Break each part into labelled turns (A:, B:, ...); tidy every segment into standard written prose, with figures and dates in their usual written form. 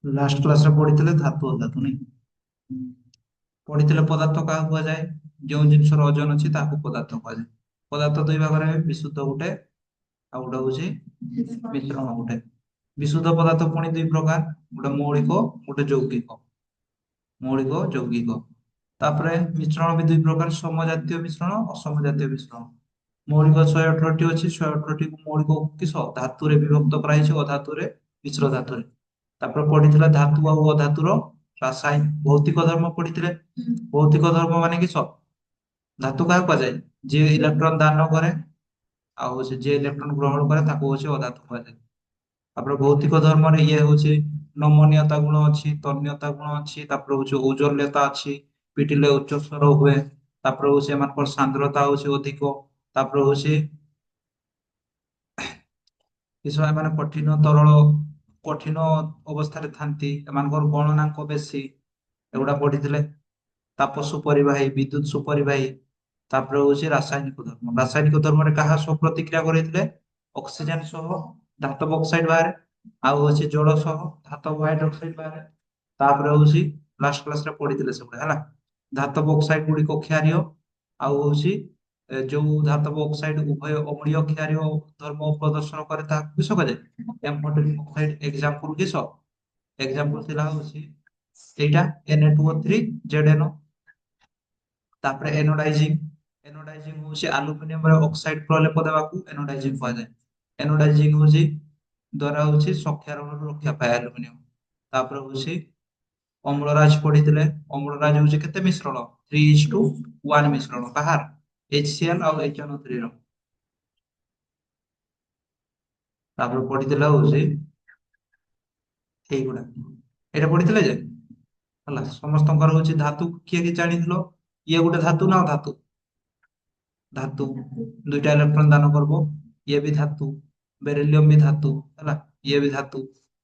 A: Last କ୍ଲାସରେ ପଢିଥିଲେ ଧାତୁ ଅଧାତୁ ନାଇଁ। ପଢିଥିଲେ ପଦାର୍ଥ କାହାକୁ କୁହାଯାଏ? ଯେଉଁ ଜିନିଷର ଓଜନ ଅଛି ତାହାକୁ ପଦାର୍ଥ କୁହାଯାଏ। ପଦାର୍ଥ ଦୁଇ ଭାଗରେ ହୁଏ, ବିଶୁଦ୍ଧ ଗୋଟେ ଆଉ ଗୋଟେ ହଉଛି ମିଶ୍ରଣ ଗୋଟେ। ବିଶୁଦ୍ଧ ପଦାର୍ଥ ପୁଣି ଦୁଇ ପ୍ରକାର, ଗୋଟେ ମୌଳିକ ଗୋଟେ ଯୌଗିକ। ମୌଳିକ ଯୌଗିକ। ତାପରେ ମିଶ୍ରଣ ବି ଦୁଇ ପ୍ରକାର, ସମଜାତୀୟ ମିଶ୍ରଣ ଅସମଜାତୀୟ ମିଶ୍ରଣ। ମୌଳିକ 118ଟି ଅଛି, 118ଟି ମୌଳିକ କିସ ଧାତୁରେ ବିଭକ୍ତ କରାଯାଇଛି ଅଧାତୁରେ ମିଶ୍ର ଧାତୁରେ। ତାପରେ ପଢିଥିଲା ଧାତୁ ଆଉ ଅଧାତୁର ରାସାୟନିକ ଭୌତିକ ଧର୍ମ ପଢିଥିଲେ। ଭୌତିକ ଧର୍ମ ମାନେ କିସ? ଧାତୁ କାହାକୁ କୁହାଯାଏ? ଯିଏ ଇଲେକ୍ଟ୍ରନ ଦାନ କରେ ଆଉ ସେ ଯିଏ ଇଲେକ୍ଟ୍ରନ ଗ୍ରହଣ କରେ ତାକୁ ହଉଛି ଅଧାତୁ କୁହାଯାଏ। ତାପରେ ଭୌତିକ ଧର୍ମରେ ଇଏ ହଉଛି ନମନୀୟତା ଗୁଣ ଅଛି, ତନ୍ୟତା ଗୁଣ ଅଛି, ତାପରେ ହଉଛି ଔଜ୍ଜଲ୍ୟତା ଅଛି, ପିଟିଲେ ଉଚ୍ଚ ସ୍ୱର ହୁଏ, ତାପରେ ହଉଛି ଏମାନଙ୍କର ସାନ୍ଦ୍ରତା ହଉଛି ଅଧିକ, ତାପରେ ହଉଛି ଏ ସମୟ ମାନେ କଠିନ ତରଳ କଠିନ ଅବସ୍ଥାରେ ଥାନ୍ତି, ଏମାନଙ୍କର ଗଣନାଙ୍କ ବେଶୀ, ଏଗୁଡା ପଢିଥିଲେ। ତାପ ସୁପରିବାହୀ, ବିଦ୍ୟୁତ ସୁପରିବାହୀ, ତାପରେ ହଉଛି ରାସାୟନିକ ଧର୍ମ। ରାସାୟନିକ ଧର୍ମରେ କାହା ସହ ପ୍ରତିକ୍ରିୟା କରେଇଥିଲେ? ଅକ୍ସିଜେନ ସହ ଧାତବ ଅକ୍ସାଇଡ ବାହାରେ, ଆଉ ହଉଛି ଜଳ ସହ ଧାତବ ହାଇଡ୍ରୋକ୍ସାଇଡ ବାହାରେ। ତାପରେ ହଉଛି ଲାଷ୍ଟ କ୍ଲାସରେ ପଢିଥିଲେ ସେଗୁଡା ହେଲା। ଧାତବ ଅକ୍ସାଇଡ ଗୁଡିକ କ୍ଷାରୀୟ, ଆଉ ହଉଛି ଯୋଉ ଧାତବ ଅକ୍ସାଇଡ ଉଭୟ ଅମ୍ଳୀୟ କ୍ଷାରୀୟ ଧର୍ମ ପ୍ରଦର୍ଶନ କରେ ତାହାକୁ କିସ କୁହାଯାଏ? ଏମ୍ଫୋଟେରିକ ଅକ୍ସାଇଡ। ଏକ୍ସାମ୍ପଲ କିସ? ଏକ୍ସାମ୍ପଲ ଥିଲା ହଉଛି ଏଇଟା Na2O3 ZnO। ତାପରେ ଏନୋଡାଇଜିଂ। ଏନୋଡାଇଜିଂ ହଉଛି ଆଲୁମିନିୟମ ଅକ୍ସାଇଡ ପ୍ରଲେପ ଦେବାକୁ ଏନୋଡାଇଜିଂ କୁହାଯାଏ। ଏନୋଡାଇଜିଂ ହଉଛି ଦ୍ଵାରା ହଉଛି ସଖ୍ୟାରୋଗରୁ ରକ୍ଷା ପାଏ ଆଲୁମିନିୟମ। ତାପରେ ହଉଛି ଅମ୍ଳରାଜ ପଢିଥିଲେ। ଅମ୍ଳରାଜ ହଉଛି କେତେ ମିଶ୍ରଣ? 3:1 ମିଶ୍ରଣ। କାହାର? HCl ଆଉ HNO3 ର। ତାପରେ ପଢିଥିଲା ହଉଛି ଏଇଗୁଡା। ଏଇଟା ପଢିଥିଲେ ଯେ ହେଲା ସମସ୍ତଙ୍କର ହଉଛି ଧାତୁ କିଏ କିଏ ଜାଣିଥିଲ? ଇଏ ଗୋଟେ ଧାତୁ ନା ଅଧାତୁ? ଧାତୁ। ଦୁଇଟା ଇଲେକ୍ଟ୍ରନ ଦାନ କରିବ, ଇଏ ବି ଧାତୁ। ବେରିଲିୟମ ବି ଧାତୁ ହେଲା, ଇଏ ବି ଧାତୁ।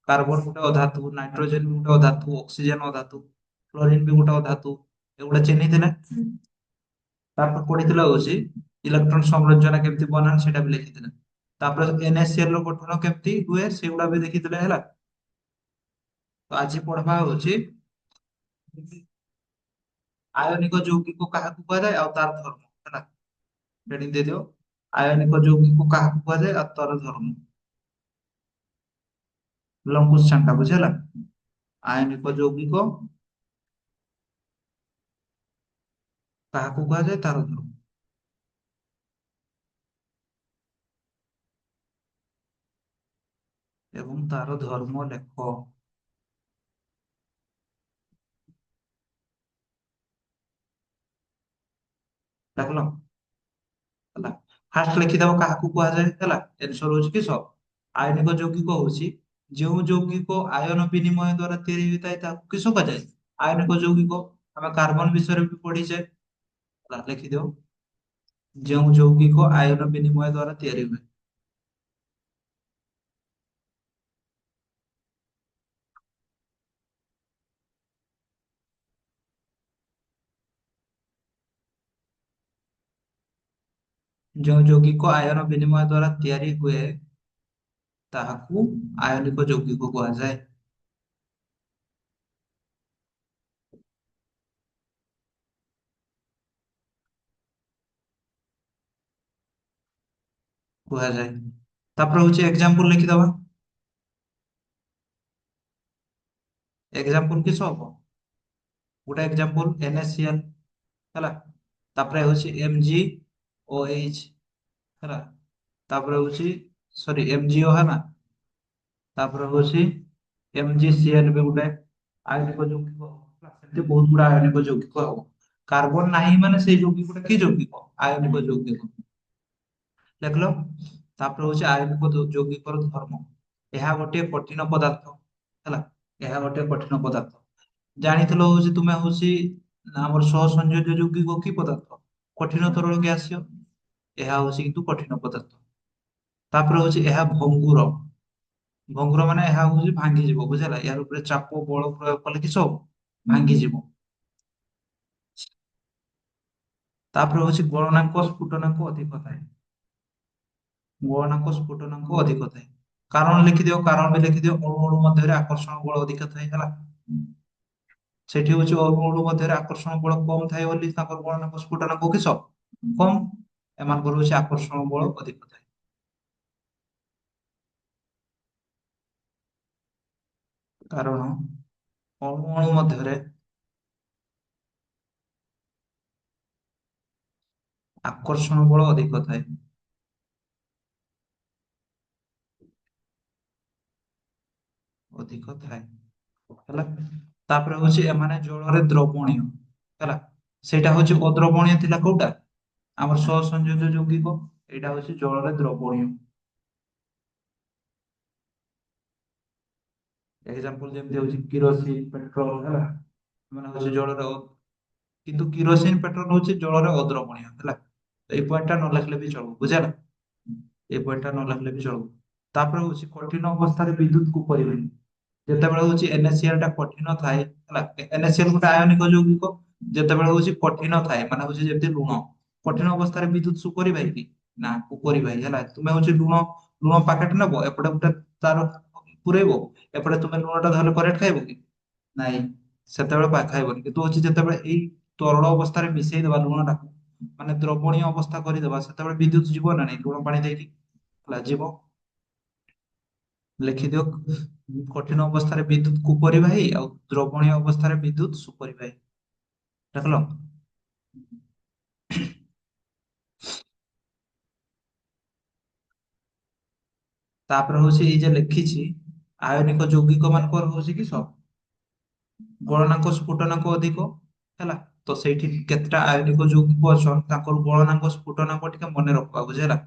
A: କାର୍ବନ ଗୋଟେ ଅଧାତୁ, ନାଇଟ୍ରୋଜେନ ବି ଗୋଟେ ଅଧାତୁ, ଅକ୍ସିଜେନ ଅଧାତୁ, କ୍ଲୋରିନ ବି ଗୋଟେ ଅଧାତୁ। ଏଗୁଡା ଚିହ୍ନିଥିଲେ। ତାପରେ ପଢିଥିଲା ହଉଛି ଇଲେକ୍ଟ୍ରନ ସଂରଚନା କେମିତି ବନାନ ସେଇଟା ବି ଲେଖିଥିଲେ। ତାପରେ NaCl ର ଗଠନ କେମିତି ହୁଏ ସେଗୁଡା ବି ଦେଖିଥିଲେ ହେଲା। ତ ଆଜି ପଢବା ହଉଛି ଆୟନିକ ଯୌଗିକ କାହାକୁ କୁହାଯାଏ ଆଉ ତାର ଧର୍ମ ହେଲା। ହେଡିଂ ଦେଇଦିଅ, ଆୟନିକ ଯୌଗିକ କାହାକୁ କୁହାଯାଏ ଆଉ ତାର ଧର୍ମ। ଲଙ୍କୁଶ ଛାଙ୍କା ବୁଝି ହେଲା। ଆୟନିକ ଯୌଗିକ କାହାକୁ କୁହାଯାଏ ତାର ଧର୍ମ। ଏବଂ ତାର ଧର୍ମ ଲେଖ। ଲେଖିଲ ହେଲା। ଫାଷ୍ଟ ଲେଖିଦବ କାହାକୁ କୁହାଯାଏ ହେଲା। ଏନ୍ସର ହଉଛି କିସ? ଆୟନିକ ଯୌଗିକ ହଉଛି ଯେଉଁ ଯୌଗିକ ଆୟନ ବିନିମୟ ଦ୍ଵାରା ତିଆରି ହୋଇଥାଏ ତାକୁ କିସ କୁହାଯାଏ? ଆୟନିକ ଯୌଗିକ। ଆମେ କାର୍ବନ ବିଷୟରେ ବି ପଢିଛେ ହେଲା, ଲେଖିଦିଅ। ଯେଉଁ ଯୌଗିକ ଆୟନ ବିନିମୟ ଦ୍ଵାରା ତିଆରି ହୁଏ। ଯେଉଁ ଯୌଗିକ ଆୟନ ବିନିମୟ ଦ୍ଵାରା ତିଆରି ହୁଏ ତାହାକୁ ଆୟନିକ ଯୌଗିକ କୁହାଯାଏ। କୁହାଯାଏ। ତାପରେ ହଉଛି ଏକ୍ସାମ୍ପଲ ଲେଖିଦବା। ଏକ୍ସାମ୍ପଲ କିସ ହବ? ଗୋଟେ ଏକ୍ସାମ୍ପଲ NaCl ହେଲା। ତାପରେ ହଉଛି MgOH ହେଲା। ତାପରେ ହଉଛି ସରି MgO ହେଲା। ତାପରେ ହଉଛି MgCl ବି ଗୋଟେ ଆୟନିକ ଯୌଗିକ ହେଲା। ସେମିତି ବହୁତ ଗୁଡା ଆୟନିକ ଯୌଗିକ ହବ। କାର୍ବନ ନାହିଁ ମାନେ ସେଇ ଯୌଗିକଟା କି ଯୌଗିକ? ଆୟନିକ ଯୌଗିକ। ଦେଖିଲ। ତାପରେ ହଉଛି ଆୟନିକ ଯୌଗିକର ଧର୍ମ। ଏହା ଗୋଟିଏ କଠିନ ପଦାର୍ଥ ହେଲା। ଏହା ଗୋଟିଏ କଠିନ ପଦାର୍ଥ। ଜାଣିଥିଲ ହଉଛି ତୁମେ ହଉଛି ଆମର ସହସଂଯୋଜ୍ୟ ଯୌଗିକ କି ପଦାର୍ଥ? କଠିନ ତରଳ ଗ୍ୟାସୀୟ। ଏହା ହଉଛି କିନ୍ତୁ କଠିନ ପଦାର୍ଥ। ତାପରେ ହଉଛି ଏହା ଭଙ୍ଗୁର। ଭଙ୍ଗୁର ମାନେ ଏହା ହଉଛି ଭାଙ୍ଗିଯିବ ବୁଝିଲା। ୟାର ଉପରେ ଚାପ ବଳ ପ୍ରୟୋଗ କଲେ କିସ ହବ? ଭାଙ୍ଗିଯିବ। ତାପରେ ହଉଛି ଗଳନାଙ୍କ ସ୍ଫୁଟନାଙ୍କ ଅଧିକ ଥାଏ। ଗଳନାଙ୍କ ସ୍ଫୁଟନାଙ୍କ ଅଧିକ ଥାଏ। କାରଣ ଲେଖିଦିଅ, କାରଣ ବି ଲେଖିଦିଅ। ଅଣୁ ଅଣୁ ମଧ୍ୟରେ ଆକର୍ଷଣ ବଳ ଅଧିକ ଥାଏ ହେଲା। ସେଠି ହଉଛି ଅଣୁ ଅଣୁ ମଧ୍ୟରେ ଆକର୍ଷଣ ବଳ କମ ଥାଏ ବୋଲି ତାଙ୍କର ଗଳନାଙ୍କ ସ୍ଫୁଟନାଙ୍କ କିସ କମ, ଏମାନଙ୍କର ହଉଛି ଆକର୍ଷଣ ବଳ ଅଧିକ ଥାଏ। କାରଣ ଅଣୁ ଅଣୁ ମଧ୍ୟରେ ଆକର୍ଷଣ ବଳ ଅଧିକ ଥାଏ। ଅଧିକ ଥାଏ ହେଲା। ତାପରେ ହଉଛି ଏମାନେ ଜଳରେ ଦ୍ରବଣୀୟ ହେଲା। ସେଇଟା ହଉଛି ଅଦ୍ରବଣୀୟ ଥିଲା କୋଉଟା, ଆମର ସହସଂଯୋଜ ଯୌଗିକ। ଏଇଟା ହଉଛି ଜଳରେ ଦ୍ରବଣୀୟ। ଏକ୍ସାମ୍ପଲ ଯେମିତି ହଉଛି କିରୋସିନ, ପେଟ୍ରୋଲ ହେଲା, ମାନେ ହଉଛି ଜଳର, କିନ୍ତୁ କିରୋସିନ ପେଟ୍ରୋଲ ହଉଛି ଜଳରେ ଅଦ୍ରବଣୀୟ ହେଲା। ଏଇ ପଏଣ୍ଟ ଟା ନ ଲେଖିଲେ ବି ଚଳିବ, ବୁଝିଲା। ଏଇ ପଏଣ୍ଟ ଟା ନ ଲେଖିଲେ ବି ଚଳିବ। ତାପରେ ହଉଛି କଠିନ ଅବସ୍ଥାରେ ବିଦ୍ୟୁତ କୁ ପରିବାହୀ। ଯେତେବେଳେ ହଉଛି NaCl ଟା କଠିନ ଥାଏ ହେଲା, NaCl ଗୋଟେ ଆୟନିକ ଯୌଗିକ। ଯେତେବେଳେ ହଉଛି କଠିନ ଥାଏ, ମାନେ ହଉଛି ଯେମିତି ଲୁଣ, କଠିନ ଅବସ୍ଥାରେ ବିଦ୍ୟୁତ ସୁପରିବାହୀ କି ନା ଉପରିବାହୀ ହେଲା। ତୁମେ ହଉଛି ଲୁଣ, ଲୁଣ ପାକେଟ ନବ, ଏପଟେ ଗୋଟେ ତାର ପୁରେଇବ, ଏପଟେ ତୁମେ ଲୁଣ ଟା ଧରିଲେ କରେଣ୍ଟ ଖାଇବ କି ନାଇଁ, ସେତେବେଳେ ଖାଇବନି। କିନ୍ତୁ ହଉଛି ଯେତେବେଳେ ଏଇ ତରଳ ଅବସ୍ଥାରେ ମିଶେଇ ଦେବା ଲୁଣ ଟାକୁ, ମାନେ ଦ୍ରବଣୀୟ ଅବସ୍ଥା କରିଦେବା, ସେତେବେଳେ ବିଦ୍ୟୁତ ଯିବ ନା ନାଇଁ, ଲୁଣ ପାଣି ଦେଇକି ହେଲା ଯିବ। ଲେଖିଦିଅ, କଠିନ ଅବସ୍ଥାରେ ବିଦ୍ୟୁତ କୁପରିବାହୀ ଆଉ ଦ୍ରବଣୀୟ ଅବସ୍ଥାରେ ବିଦ୍ୟୁତ ସୁପରିବାହୀ। ଦେଖିଲ। ତାପରେ ହଉଛି ଏଇ ଯେ ଲେଖିଛି, ଆୟନିକ ଯୌଗିକ ମାନଙ୍କର ହଉଛି କି ଗଳନାଙ୍କ ସ୍ଫୁଟନାଙ୍କ ଅଧିକ ହେଲା। ତ ସେଇଠି କେତେଟା ଆୟନିକ ଯୌଗିକ ଅଛନ୍, ତାଙ୍କର ଗଳନାଙ୍କ ସ୍ଫୁଟନାଙ୍କ ଟିକେ ମନେ ରଖବା, ବୁଝିହେଲା।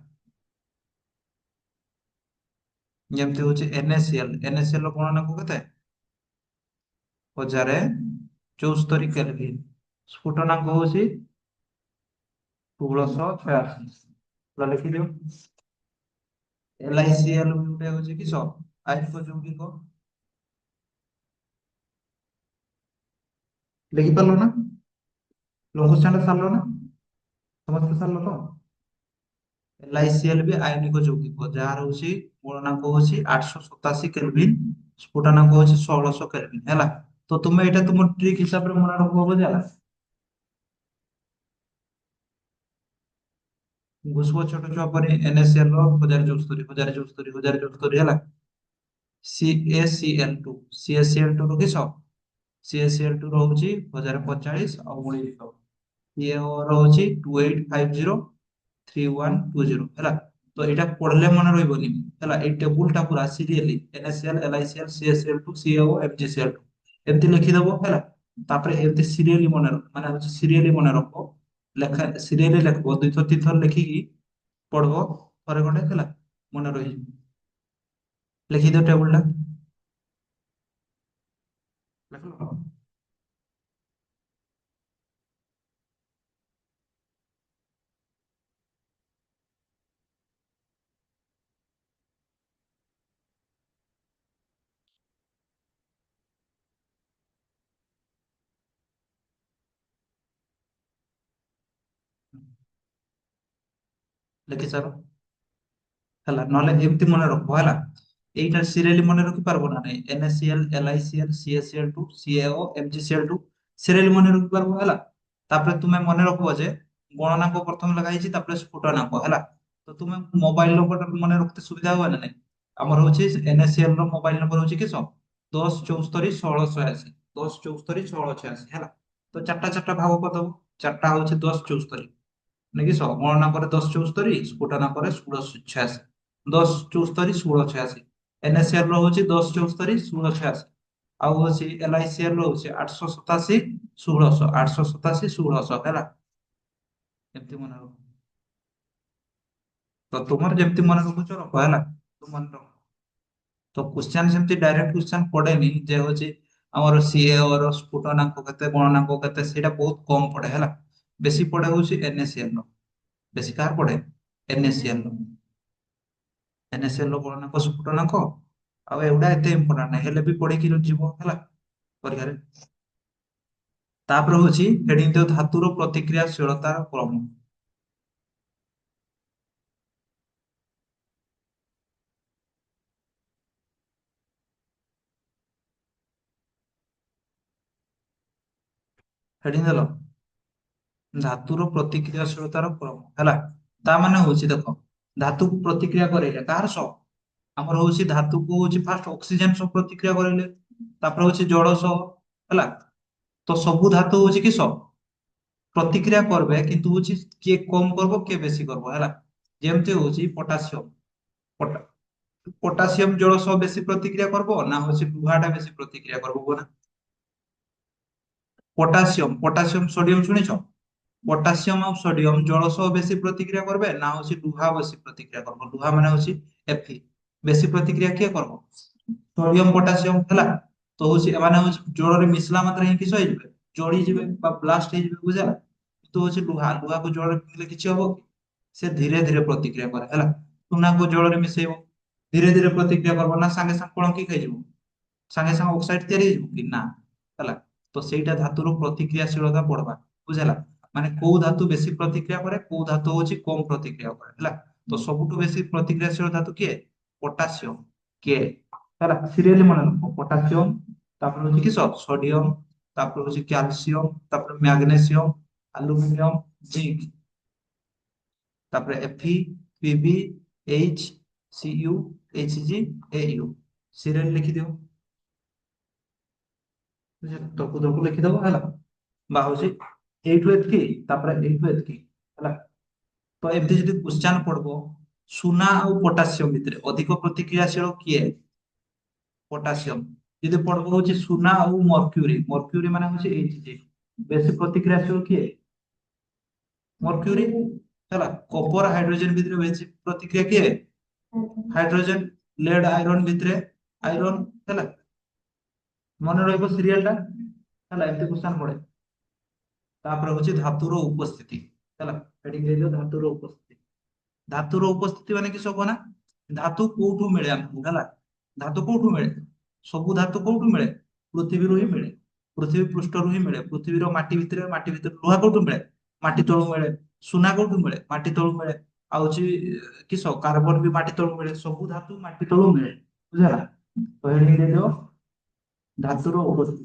A: ଯେମିତି ହଉଛି NaCl ର ଗଳନାଙ୍କ କେତେ, 1074 କେଲଭିନ। ସ୍ଫୁଟନାଙ୍କ ହଉଛି 1686। ପୁରା ଲେଖିଦିଅ। LiCl ଗୋଟେ ହଉଛି କିସ ଆୟନିକ ଯୌଗିକ। ଲେଖିପାରିଲ ନା, ଲଘୁ ଷ୍ଟାଣ୍ଡ ସାରିଲ ନା, ସମସ୍ତେ ସାରିଲ ତ। LiCl ବି ଆୟନିକ ଯୌଗିକ, ଯାହାର ହଉଛି ଗଳନାଙ୍କ ହଉଛି 887 କେଲଭିନ, ସ୍ଫୁଟନାଙ୍କ ହଉଛି 1600 କେଲଭିନ ହେଲା। ତ ତୁମେ ଏଇଟା ତୁମ ଟ୍ରିକ୍ ହିସାବରେ ମନେ ରଖିବ, ବୁଝିଲା। ଘୁଷିବ ଛୋଟ ଛୁଆ ପରେ NaCl ର 1074 1074 1074 ହେଲା। CaCl2, CaCl2 ର କିସ, CaCl2 ରହୁଛି 1045 ଆଉ 1900। CaO ରହୁଛି 2850 3120 ହେଲା। ତ ଏଇଟା ପଢିଲେ ମନେ ରହିବନି ହେଲା। ଏଇ ଟେବୁଲ ଟା ପୁରା ସିରିୟଲି NaCl, LiCl, CaCl2, CaO, MgCl2 ଏମିତି ଲେଖିଦବ ହେଲା। ତାପରେ ଏମିତି ସିରିୟଲି ମନେ ରଖ, ମାନେ ହଉଛି ସିରିୟଲି ମନେ ରଖ। ଲେଖା ସିରିୟଲି ଲେଖିବ, ଦୁଇଥର ତିନିଥର ଲେଖିକି ପଢବ, ଥରେ ଖଣ୍ଡେ ହେଲା, ମନେ ରହିଯିବ। ଲେଖିଦିଅ ଟେବୁଲ ଟା, ଲେଖିଲ। ଲେଖି ସାର ହେଲା, ନହେଲେ ଏମିତି ମନେ ରଖ ହେଲା। এইটা সিরিয়ালি মনে রাখি পারবো না নাই, NaCl, LiCl, CaCl2, CaO, MgCl2 serially মনে রাখি পারবো ହେଲା। ତାପରେ ତୁମେ ମନେ ରଖିବ ଯେ ଗଣନାଙ୍କ ପ୍ରଥମେ ଲେଖା ହେଇଛି, ତାପରେ ସ୍ଫୁଟନାଙ୍କ ହେଲା। ତ ତୁମେ ମୋବାଇଲ ନମ୍ବର ମନେ ରଖତେ ସୁବିଧା ହବ ନା ନାଇଁ। ଆମର ହଉଛି NaCl ର ମୋବାଇଲ ନମ୍ବର ହଉଛି କିସ 1074 1686, 1074 1686 ହେଲା। ତ ଚାରିଟା ଚାରିଟା ଭାଗ କରିଦବ, ଚାରିଟା ହଉଛି 1074 ନାকি ଗଣନା করে 1074, ସ୍ଫୁଟନା করে 1686। 1074 1686, NaCl ରହୁଛି 1074 1686, ଆଉ ହଉଛି LiCl ରହୁଛି 887 1600, 887 1600 ହେଲା। ଏମିତି ମନେ ରଖ। ତ ତୁମର ଯେମିତି ମନେ ରଖୁଛ ରଖ ହେଲା, ତୁ ମନେ ରଖ। ତ କ୍ୱେଶ୍ଚନ ସେମିତି ଡାଇରେକ୍ଟ କ୍ୱେଶ୍ଚନ ପଡେନି ଯେ ହଉଛି ଆମର CaO ର ସ୍ଫୁଟନାଙ୍କ କେତେ ଗଣନାଙ୍କ କେତେ, ସେଇଟା ବହୁତ କମ ପଡେ ହେଲା। ବେଶୀ ପଡେ ହଉଛି NaCl ର। ବେଶୀ କାହାର ପଡେ, NaCl ର। NaCl ର ଗଳନାଙ୍କ ସ୍ଫୁଟନାଙ୍କ, ଆଉ ଏଗୁଡା ଏତେ ଇମ୍ପୋର୍ଟାଣ୍ଟ ନାହିଁ, ହେଲେ ବି ପଢିକି ଯିବ ହେଲା ପରୀକ୍ଷାରେ। ତାପରେ ହଉଛି ହେଡିଙ୍ଗ ଦିଅ ଧାତୁର ପ୍ରତିକ୍ରିୟାଶୀଳତାର କ୍ରମ। ହେଡିଂ ଦେଲ ଧାତୁର ପ୍ରତିକ୍ରିୟାଶୀଳତାର କ୍ରମ ହେଲା। ତା ମାନେ ହଉଛି ଦେଖ, ଧାତୁକୁ ପ୍ରତିକ୍ରିୟା କରେଇଲେ କାହାର ସହ, ଆମର ହଉଛି ଧାତୁକୁ ହଉଛି ଫାଷ୍ଟ ଅକ୍ସିଜେନ ସହ ପ୍ରତିକ୍ରିୟା କରେଇଲେ, ତାପରେ ହଉଛି ଜଳ ସହ, ହେଲା। ତ ସବୁ ଧାତୁ ହଉଛି କିସ ପ୍ରତିକ୍ରିୟା করবে, କିନ୍ତୁ ହଉଛି କିଏ କମ করବ କିଏ ବେଶୀ করବ, ହେଲା। ଯେମିତି ହଉଛି ପଟାସିୟମ, ପଟା ପଟାସିୟମ ଜଳ ସହ ବେଶୀ ପ୍ରତିକ୍ରିୟା করব ନା হচ্ছে ଲୁହାଟା ବେଶୀ ପ୍ରତିକ୍ରିୟା করব କୁହ ନା। পটাশিয়াম সোডিয়াম শুনেছ, পটাশিয়াম আর সোডিয়াম জল সহ বেশি প্রতিক্রিয়া করবে না হচ্ছে লুহা বেশি প্রতিক্রিয়া করবে, লুহা মানে হচ্ছে Fe, বেশি প্রতিক্রিয়া কিଏ করব, সোডিয়াম পটাশিয়াম, ହେଲା। তো হচ্ছে এମାନେ হচ্ছে জଳରେ ମିଶିଲା ମାତ୍ରେ ହିଁ କିସ ହେଇଯିବେ, ଜଳି ଯିବେ ବା ବ୍ଲାଷ୍ଟ ହେଇଯିବେ, ବୁଝିଲା। କିନ୍ତୁ ହଉଛି ଲୁହାକୁ ଜଳରେ ମିଶିଲେ କିଛି ହବ କି, ସେ ଧୀରେ ଧୀରେ ପ୍ରତିକ୍ରିୟା କରେ, ହେଲା। ସୁନାକୁ ଜଳରେ ମିଶେଇବ, ଧୀରେ ଧୀରେ ପ୍ରତିକ୍ରିୟା କରିବ ନା ସାଙ୍ଗେ ସାଙ୍ଗେ କଣ କି ହେଇଯିବ, ସାଙ୍ଗେ ସାଙ୍ଗେ ଅକ୍ସାଇଡ ତିଆରି ହେଇଯିବ କି ନା, ହେଲା। ତ ସେଇଟା ଧାତୁର ପ୍ରତିକ୍ରିୟାଶୀଳତା ପଡବା, ବୁଝିଲା। ମାନେ କୋଉ ଧାତୁ ବେଶୀ ପ୍ରତିକ୍ରିୟା କରେ, କୋଉ ଧାତୁ ହଉଛି କମ ପ୍ରତିକ୍ରିୟା করে, ହେଲା। ତ ସବୁଠୁ ବେଶୀ ପ୍ରତିକ୍ରିୟାଶୀଳ ଧାତୁ କିଏ, ପଟାସିୟମ, କିଏ, ହେଲା। ସିରିୟଲି ମନେ ରଖ, ପଟାସିୟମ, ତାପରେ ହଉଛି କି সোডিয়াম, তারপর হচ্ছে ক্যালসিয়াম, তারপরে ম্যাগনেসিয়াম, অ্যালুমিনিয়াম, জিঙ্ক, তারপরে Fe, Pb, H, Cu, Hg, Au, serial লিখি দিও, ବୁଝିଲ? ତକୁ ତକୁ ଲେଖିଦବ, ହେଲା। বা হচ্ছে এইটু এতকি, তারপরে এইটু এতকি, ହେଲା। ତ ଏମିତି ଯଦି କ୍ୱେଶ୍ଚନ ପଡିବ, ସୁନା ଆଉ ପଟାସିୟମ ଭିତରେ ଅଧିକ ପ୍ରତିକ୍ରିୟାଶୀଳ କିଏ, ପଟାସିୟମ। ଯଦି ପଡିବ ହଉଛି ସୁନା ଆଉ ମର୍କ୍ୟୁରୀ, ମର୍କ୍ୟୁରୀ ମାନେ ହଉଛି Hg, ବେଶୀ ପ୍ରତିକ୍ରିୟାଶୀଳ କିଏ, ମର୍କ୍ୟୁରୀ, ହେଲା। କପର ହାଇଡ୍ରୋଜେନ ଭିତରେ ବେଶୀ ପ୍ରତିକ୍ରିୟା କିଏ, ହାଇଡ୍ରୋଜେନ। ଲେଡ ଆଇରନ୍ ଭିତରେ ଆଇରନ୍, ହେଲା। ମନେ ରହିବ ସିରିଏଲ ଟା, ହେଲା, ଏମିତି କ୍ୱେଶ୍ଚନ ପଡେ। ତାପରେ ହଉଛି ଧାତୁର ଉପସ୍ଥିତି, ହେଲା। ହେଡିଂ ଦେଇଦିଅ ଧାତୁର ଉପସ୍ଥିତି। ଧାତୁର ଉପସ୍ଥିତି ମାନେ କିସ କହ ନା, ଧାତୁ କୋଉଠୁ ମିଳେ ଆମକୁ, ହେଲା। ଧାତୁ କୋଉଠୁ ମିଳେ, ସବୁ ଧାତୁ କୋଉଠୁ ମିଳେ, ପୃଥିବୀରୁ ହିଁ ମିଳେ, ପୃଥିବୀ ପୃଷ୍ଠରୁ ହିଁ ମିଳେ, ପୃଥିବୀର ମାଟି ଭିତରେ ଲୁହା କୋଉଠୁ ମିଳେ, ମାଟି ତଳୁ ମିଳେ। ସୁନା କୋଉଠୁ ମିଳେ, ମାଟି ତଳୁ ମିଳେ। ଆଉ ହଉଛି କିସ କାର୍ବନ ବି ମାଟି ତଳୁ ମିଳେ, ସବୁ ଧାତୁ ମାଟି ତଳୁ ମିଳେ, ବୁଝିଲା। ତ ହେଡିଂ ଦେଇଦିଅ ଧାତୁର ଉପସ୍ଥିତି।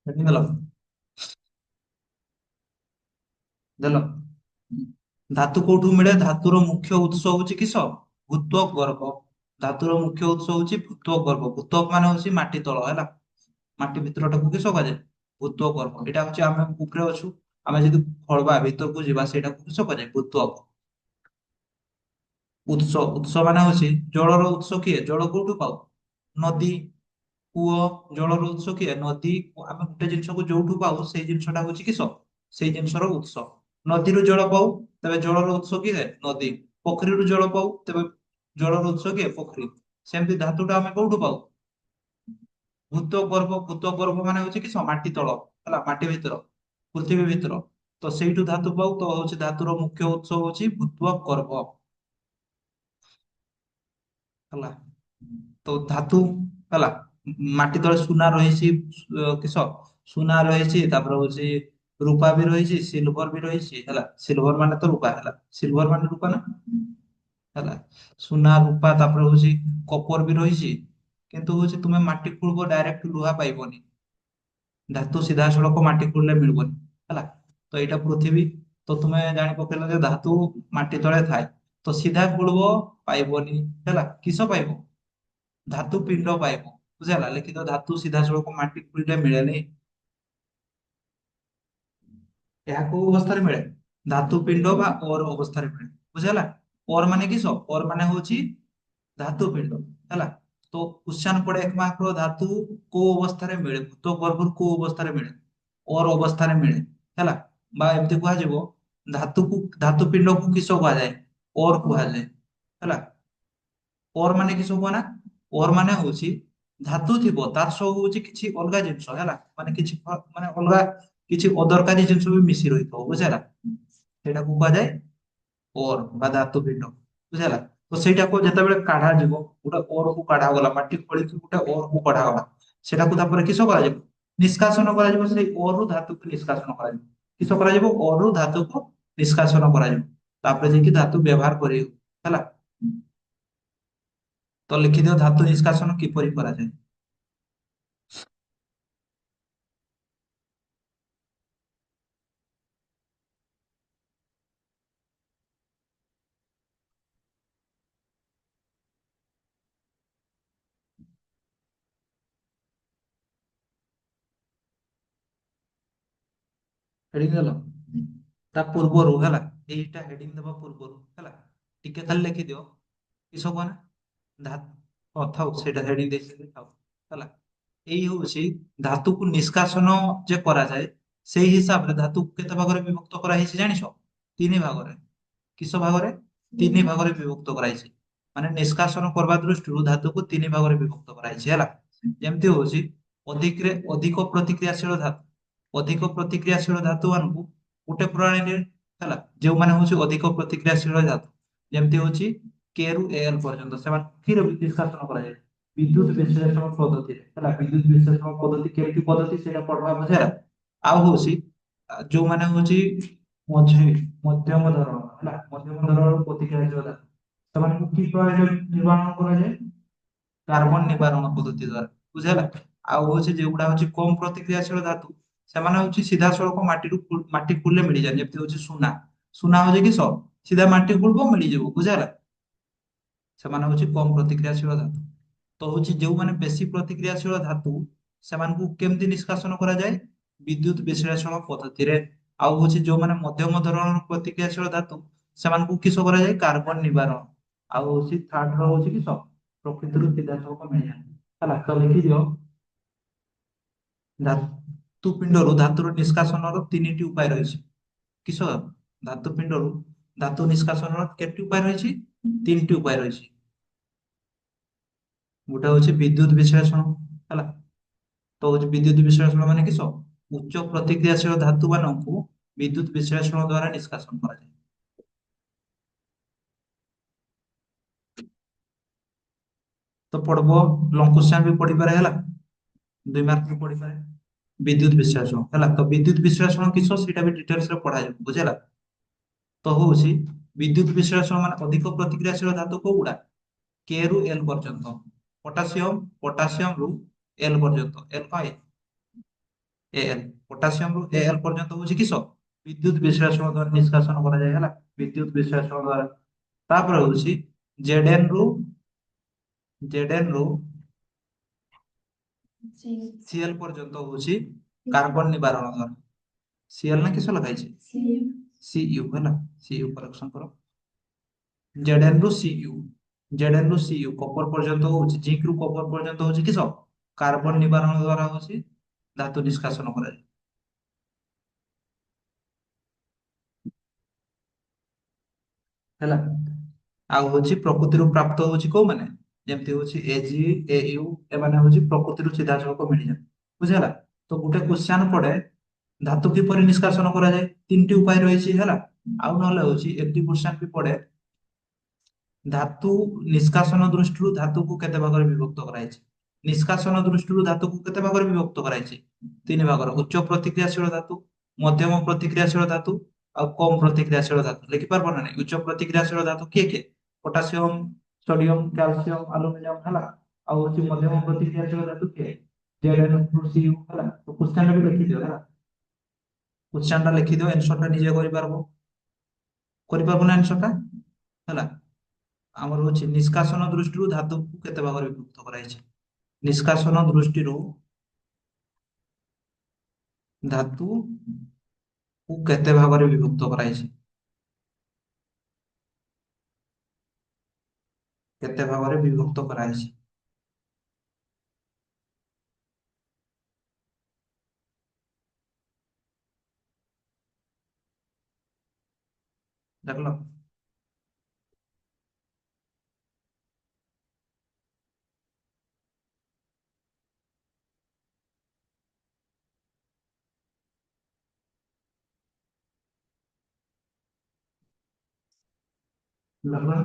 A: ହେଡିଂ ଦେଲ, ଦେଲ। ଧାତୁ କୋଉଠୁ ମିଳେ, ଧାତୁର ମୁଖ୍ୟ ଉତ୍ସ ହଉଛି କିସ, ଭୂତ୍ୱକ ଗର୍ଭ। ଧାତୁର ମୁଖ୍ୟ ଉତ୍ସ ହଉଛି ଭୂତ୍ୱକ ଗର୍ଭ, ଭୂତ୍ୱକ ମାନେ ହଉଛି ମାଟି ତଳ, ହେଲା। ମାଟି ଭିତରଟାକୁ କିସ କୁହାଯାଏ, ଭୂତ୍ୱକ ଗର୍ଭ। ଏଇଟା ହଉଛି ଆମେ ଉପରେ ଅଛୁ, ଆମେ ଯଦି ଖୋଳିବା ଭିତରକୁ ଯିବା ସେଇଟାକୁ କିସ କୁହାଯାଏ, ଭୂତ୍ୱକ। ଉତ୍ସ ମାନେ ହଉଛି ଜଳର ଉତ୍ସ କିଏ, ଜଳ କୋଉଠୁ ପାଉ, ନଦୀ, କୂଅ। ଜଳର ଉତ୍ସ କିଏ, ନଦୀ। ଆମେ ଗୋଟେ ଜିନିଷକୁ ଯୋଉଠୁ ପାଉ ସେଇ ଜିନିଷଟା ହଉଛି କିସ, ସେଇ ଜିନିଷର ଉତ୍ସ। ନଦୀରୁ ଜଳ ପାଉ, ତେବେ ଜଳର ଉତ୍ସ କିଏ, ନଦୀ। ପୋଖରୀରୁ ଜଳ ପାଉ, ତେବେ ଜଳର ଉତ୍ସ କିଏ, ପୋଖରୀ। ସେମିତି ଧାତୁଟା ଆମେ କୋଉଠୁ ପାଉ, ଭୂତ୍ୱଗର୍ଭ। ଭୂତ୍ୱଗର୍ଭ ମାନେ ହଉଛି କିସ, ମାଟି ତଳ, ହେଲା, ମାଟି ଭିତର, ପୃଥିବୀ ଭିତର। ତ ସେଇଠୁ ଧାତୁ ପାଉ, ତ ହଉଛି ଧାତୁର ମୁଖ୍ୟ ଉତ୍ସ ହଉଛି ଭୂତ୍ୱଗର୍ଭ, ହେଲା। ତ ଧାତୁ, ହେଲା, ମାଟି ତଳେ ସୁନା ରହିଛି, କିସ, ସୁନା ରହିଛି, ତାପରେ ହଉଛି ରୂପା ବି ରହିଛି, ସିଲଭର ବି ରହିଛି, ହେଲା। ସିଲଭର ମାନେ ତ ରୂପା, ହେଲା, ସିଲଭର ମାନେ ରୂପା ନା, ହେଲା। ସୁନା, ରୂପା, ତାପରେ ହଉଛି କପର ବି ରହିଛି। କିନ୍ତୁ ହଉଛି ତୁମେ ମାଟି ଖୋଳିବ ଡାଇରେକ୍ଟ ଲୁହା ପାଇବନି, ଧାତୁ ସିଧାସଳଖ ମାଟି ଖୋଳିଲେ ମିଳିବନି, ହେଲା। ତ ଏଇଟା ପୃଥିବୀ। ତ ତୁମେ ଜାଣି ପକେଇଲ ଯେ ଧାତୁ ମାଟି ତଳେ ଥାଏ, ତ ସିଧା ଖୋଳିବ ପାଇବନି, ହେଲା। କିସ ପାଇବ, ଧାତୁ ପିଣ୍ଡ ପାଇବ, ବୁଝିଲା। ଲିଖିତ ଧାତୁ ସିଧାସଳଖ ମାଟି ଖୋଳିଲେ ମିଳେନି, ଏହା କୋଉ ଅବସ୍ଥାରେ ମିଳେ, ଧାତୁ ପିଣ୍ଡ ବା ଅର ଅବସ୍ଥାରେ ମିଳେ, ବୁଝିଲା। ଅର ମାନେ କିସ, ଅର ମାନେ ହଉଛି ଧାତୁ ପିଣ୍ଡ, ହେଲା। ତ କ୍ୱେଶ୍ଚନ ପଡେ 1 ମାର୍କର, ଧାତୁ କୋଉ ଅବସ୍ଥାରେ ମିଳେ, ଭୂତ ଗର୍ଭରୁ କୋଉ ଅବସ୍ଥାରେ ମିଳେ, ଅର ଅବସ୍ଥାରେ ମିଳେ, ହେଲା। ବା ଏମିତି କୁହାଯିବ, ଧାତୁ ପିଣ୍ଡକୁ କିସ କୁହାଯାଏ, ଅର କୁହାଯାଏ, ହେଲା। ଅର ମାନେ କିସ କୁହ ନା, ଅର ମାନେ ହଉଛି ଧାତୁ ଥିବ ତାର ସହ ହଉଛି କିଛି ଅଲଗା ଜିନିଷ, ହେଲା। ମାନେ କିଛି ମାନେ ଅଲଗା କିଛି ଅଦରକାରୀ ଜିନିଷ ବି ମିଶି ରହିଥିବ, ବୁଝିଲା। ସେଇଟାକୁ କୁହାଯାଏ ଓର ବା ଧାତୁ ପିଣ୍ଡ, ବୁଝିଲା। ତ ସେଇଟାକୁ ଯେତେବେଳେ କାଢା ଯିବ, ଗୋଟେ ଓରକୁ କାଢା ଗଲା, ମାଟି ଖୋଳିକି ଗୋଟେ ଓରକୁ କଢା ଗଲା, ସେଟାକୁ ତାପରେ କିସ କରାଯିବ, ନିଷ୍କାସନ କରାଯିବ। ସେଇ ଓରରୁ ଧାତୁକୁ ନିଷ୍କାସନ କରାଯିବ, କିସ କରାଯିବ, ଓରରୁ ଧାତୁକୁ ନିଷ୍କାସନ କରାଯିବ। ତାପରେ ଯାଇକି ଧାତୁ ବ୍ୟବହାର କରିବ, ହେଲା। ତ ଲେଖିଦିଅ ଧାତୁ ନିଷ୍କାସନ କିପରି କରାଯାଏ। ହେଡିଂ ଦେଲ ତା ପୂର୍ବରୁ ହେଲା, ଏଇଟା ହେଡିଂ ଦେବା ପୂର୍ବରୁ ହେଲା ଟିକେ ଖାଲି ଲେଖିଦିଅ କିସ କହନା ଥାଉ ସେଇଟା ହେଡିଂ ଦେଇଥିଲି ଥାଉ ହେଲା। ଏଇ ହଉଛି ଧାତୁକୁ ନିଷ୍କାସନ ଯେ କରାଯାଏ ସେଇ ହିସାବରେ ଧାତୁକୁ କେତେ ଭାଗରେ ବିଭକ୍ତ କରାହେଇଛି ଜାଣିଛ? ତିନି ଭାଗରେ। କିସ ଭାଗରେ? ତିନି ଭାଗରେ ବିଭକ୍ତ କରାଯାଇଛି। ମାନେ ନିଷ୍କାସନ କରିବା ଦୃଷ୍ଟିରୁ ଧାତୁକୁ ତିନି ଭାଗରେ ବିଭକ୍ତ କରାଯାଇଛି ହେଲା। ଯେମିତି ହଉଛି ଅଧିକ ପ୍ରତିକ୍ରିୟାଶୀଳ ଧାତୁ, ଅଧିକ ପ୍ରତିକ୍ରିୟାଶୀଳ ଧାତୁ ମାନଙ୍କୁ ଗୋଟେ ପ୍ରଣାଳୀରେ ହେଲା, ଯେଉଁମାନେ ହଉଛି ଅଧିକ ପ୍ରତିକ୍ରିୟାଶୀଳ ଧାତୁ ଯେମିତି ହଉଛି କେ ରୁ ଏଲ ପର୍ଯ୍ୟନ୍ତ ସେମାନେ କ୍ଷୀର ନିଷ୍କାସନ କରାଯାଏ ବିଦ୍ୟୁତ ବିଶ୍ଳେଷଣ ପଦ୍ଧତିରେ ହେଲା। ବିଦ୍ୟୁତ ବିଶ୍ଳେଷଣ ପଦ୍ଧତି କେମିତି ପଦ୍ଧତି ସେଇଟା ପଢବା ବୁଝେରା। ଆଉ ହଉଛି ଯୋଉମାନେ ହଉଛି ମଝି ମଧ୍ୟମ ଧରଣ ହେଲା, ମଧ୍ୟମ ଧରଣର ପ୍ରତିକ୍ରିୟାଶୀଳ ଧାତୁ ସେମାନଙ୍କୁ କି ପ୍ରଣାଳୀରେ ନିର୍ମାଣ କରାଯାଏ? କାର୍ବନ ନିବାରଣ ପଦ୍ଧତି ଦ୍ଵାରା ବୁଝିହେଲା। ଆଉ ହଉଛି ଯୋଉଗୁଡା ହଉଛି କମ ପ୍ରତିକ୍ରିୟାଶୀଳ ଧାତୁ ସେମାନେ ହଉଛି ସିଧାସଳଖ ମାଟି ଖୋଳିଲେ ମିଳିଯାଏ। ଯେମିତି ହଉଛି ସୁନା, ସୁନା ହଉଛି କିସ ସିଧା ମାଟି ଖୋଳିବ ମିଳିଯିବ ବୁଝିହେଲା। ସେମାନେ ହଉଛି କମ ପ୍ରତିକ୍ରିୟାଶୀଳ ଧାତୁ। ତ ହଉଛି ଯୋଉମାନେ ବେଶୀ ପ୍ରତିକ୍ରିୟାଶୀଳ ଧାତୁ ସେମାନଙ୍କୁ କେମିତି ନିଷ୍କାସନ କରାଯାଏ? ବିଦ୍ୟୁତ ବିଶ୍ଳେଷଣ ପଦ୍ଧତିରେ। ଆଉ ହଉଛି ଯୋଉମାନେ ମଧ୍ୟମ ଧରଣର ପ୍ରତିକ୍ରିୟାଶୀଳ ଧାତୁ ସେମାନଙ୍କୁ କିସ କରାଯାଏ? କାର୍ବନ ନିବାରଣ। ଆଉ ହଉଛି ଥାର୍ଡ ର ହଉଛି କିସ ପ୍ରକୃତିରୁ ସିଧାସଳଖ ମିଳିଯାଏ ହେଲା। ତ ଲେଖିଦିଅ ଧାତୁ ପିଣ୍ଡରୁ ଧାତୁର ନିଷ୍କାସନର ତିନିଟି ଉପାୟ ରହିଛି। କିସ? ଧାତୁ ପିଣ୍ଡରୁ ଧାତୁ ନିଷ୍କାସନର କେତେ ଉପାୟ ରହିଛି? ତିନିଟି ଉପାୟ ରହିଛି। ଗୋଟେ ହଉଛି ବିଦ୍ୟୁତ ବିଶ୍ଳେଷଣ ହେଲା। ତ ହଉଛି ବିଦ୍ୟୁତ ବିଶ୍ଳେଷଣ ମାନେ କିସ? ଉଚ୍ଚ ପ୍ରତିକ୍ରିୟାଶୀଳ ଧାତୁ ମାନଙ୍କୁ ବିଦ୍ୟୁତ ବିଶ୍ଳେଷଣ ଦ୍ଵାରା ନିଷ୍କାସନ କରାଯାଏ। ତ ପଢବ ଲଙ୍ଗ କ୍ୱେଶ୍ଚନ ବି ପଢିପାରେ ହେଲା, 2 ମାର୍କ ବି ପଢିପାରେ। ବିଦ୍ୟୁତ ବିଶ୍ଳେଷଣ ହେଲା, ତ ବିଦ୍ୟୁତ ବିଶ୍ଳେଷଣ କିସ ସେଇଟା ବି ଡିଟେଲସ ରେ ପଢାଯିବ ବୁଝିଲା। ତ ହଉଛି ବିଦ୍ୟୁତ ବିଶ୍ଳେଷଣ ମାନେ ଅଧିକ ପ୍ରତିକ୍ରିୟାଶୀଳ ଧାତୁ କୋଉଗୁଡା? କେ ରୁ ଏଲ ପର୍ଯ୍ୟନ୍ତ। ପଟାସିୟମ, ପଟାସିୟମ ରୁ ଏଲ ପର୍ଯ୍ୟନ୍ତ। ଏଲ କଣ? ଏଲ। ପଟାସିୟମ ରୁ ଏଲ ପର୍ଯ୍ୟନ୍ତ ହଉଛି କିସ? ବିଦ୍ୟୁତ ବିଶ୍ଳେଷଣ ଦ୍ଵାରା ନିଷ୍କାସନ କରାଯାଏ ହେଲା, ବିଦ୍ୟୁତ ବିଶ୍ଳେଷଣ ଦ୍ଵାରା। ତାପରେ ହଉଛି ଜେଡେନ ରୁ ସିଏଲ ପର୍ଯ୍ୟନ୍ତ ହଉଛି କାର୍ବନ ନିବାରଣ ଦ୍ଵାରା। ସିଏଲ ନା କିସ ଲେଖା ହେଇଛି? ସିୟୁ ହେଲା, ସିୟୁ କରେକ୍ସନ କର। ଜେଡଏନ ରୁ ସିୟୁ, ଜେଡଏନ ରୁ ସିୟୁ କପର ପର୍ଯ୍ୟନ୍ତ ହଉଛି, ଜିଙ୍କ ରୁ କପର ପର୍ଯ୍ୟନ୍ତ ହଉଛି କିସ? କାର୍ବନ ନିବାରଣ ଦ୍ଵାରା ହଉଛି ଧାତୁ ନିଷ୍କାସନ କରାଯାଏ ହେଲା। ଆଉ ହଉଛି ପ୍ରକୃତିରୁ ପ୍ରାପ୍ତ ହଉଛି କୋଉମାନେ? ଯେମିତି ହଉଛି ଏଜି, ଏୟୁ ଏମାନେ ହଉଛି ପ୍ରକୃତିରୁ ସିଧାସଳଖ ମିଳିଯାଏ ବୁଝିହେଲା। ତ ଗୋଟେ କ୍ୱେଶ୍ଚନ ପଡେ ଧାତୁ କିପରି ନିଷ୍କାସନ କରାଯାଏ, ତିନିଟି ଉପାୟ ରହିଛି ହେଲା। ଆଉ ନହେଲେ ହଉଛି ଏମତି କ୍ୱେଶ୍ଚନ ବି ପଡେ ଧାତୁ ନିଷ୍କାସନ ଦୃଷ୍ଟିରୁ ଧାତୁକୁ କେତେ ଭାଗରେ ବିଭକ୍ତ କରାଯାଇଛି। ନିଷ୍କାସନ ଦୃଷ୍ଟିରୁ ଧାତୁକୁ କେତେ ଭାଗରେ ବିଭକ୍ତ କରାଯାଇଛି? ତିନି ଭାଗରେ। ଉଚ୍ଚ ପ୍ରତିକ୍ରିୟାଶୀଳ ଧାତୁ, ମଧ୍ୟମ ପ୍ରତିକ୍ରିୟାଶୀଳ ଧାତୁ ଆଉ କମ ପ୍ରତିକ୍ରିୟାଶୀଳ ଧାତୁ। ଲେଖିପାରବ ନା ନାହିଁ? ଉଚ୍ଚ ପ୍ରତିକ୍ରିୟାଶୀଳ ଧାତୁ କିଏ କିଏ? ପଟାସିୟମ, ସୋଡିୟମ, କ୍ୟାଲସିୟମ, ଆଲୁମିନିୟମ ହେଲା। ଆଉ ହଉଛି ମଧ୍ୟମ ପ୍ରତିକ୍ରିୟାଶୀଳ ଧାତୁ କିଏ? Zn2Cu ହେଲା। ତ କ୍ୱେଶ୍ଚନ ବି ଲେଖିଦିଅ ହେଲା, କ୍ୱେଶ୍ଚନ ଟା ଲେଖିଦିଅ, ଆନ୍ସର ଟା ନିଜେ କରିପାରିବ ନା ଆନ୍ସର ଟା ହେଲା। ଆମର ହଉଛି ନିଷ୍କାସନ ଦୃଷ୍ଟିରୁ ଧାତୁକୁ କେତେ ଭାଗରେ ବିଭକ୍ତ କରାଯାଇଛି? ନିଷ୍କାସନ ଦୃଷ୍ଟିରୁ ଧାତୁ କୁ କେତେ ଭାଗରେ ବିଭକ୍ତ କରାଯାଇଛି? କେତେ ଭାଗରେ ବିଭକ୍ତ କରାଯାଇଛି? ଦେଖିଲ? ଦେଖିଲ?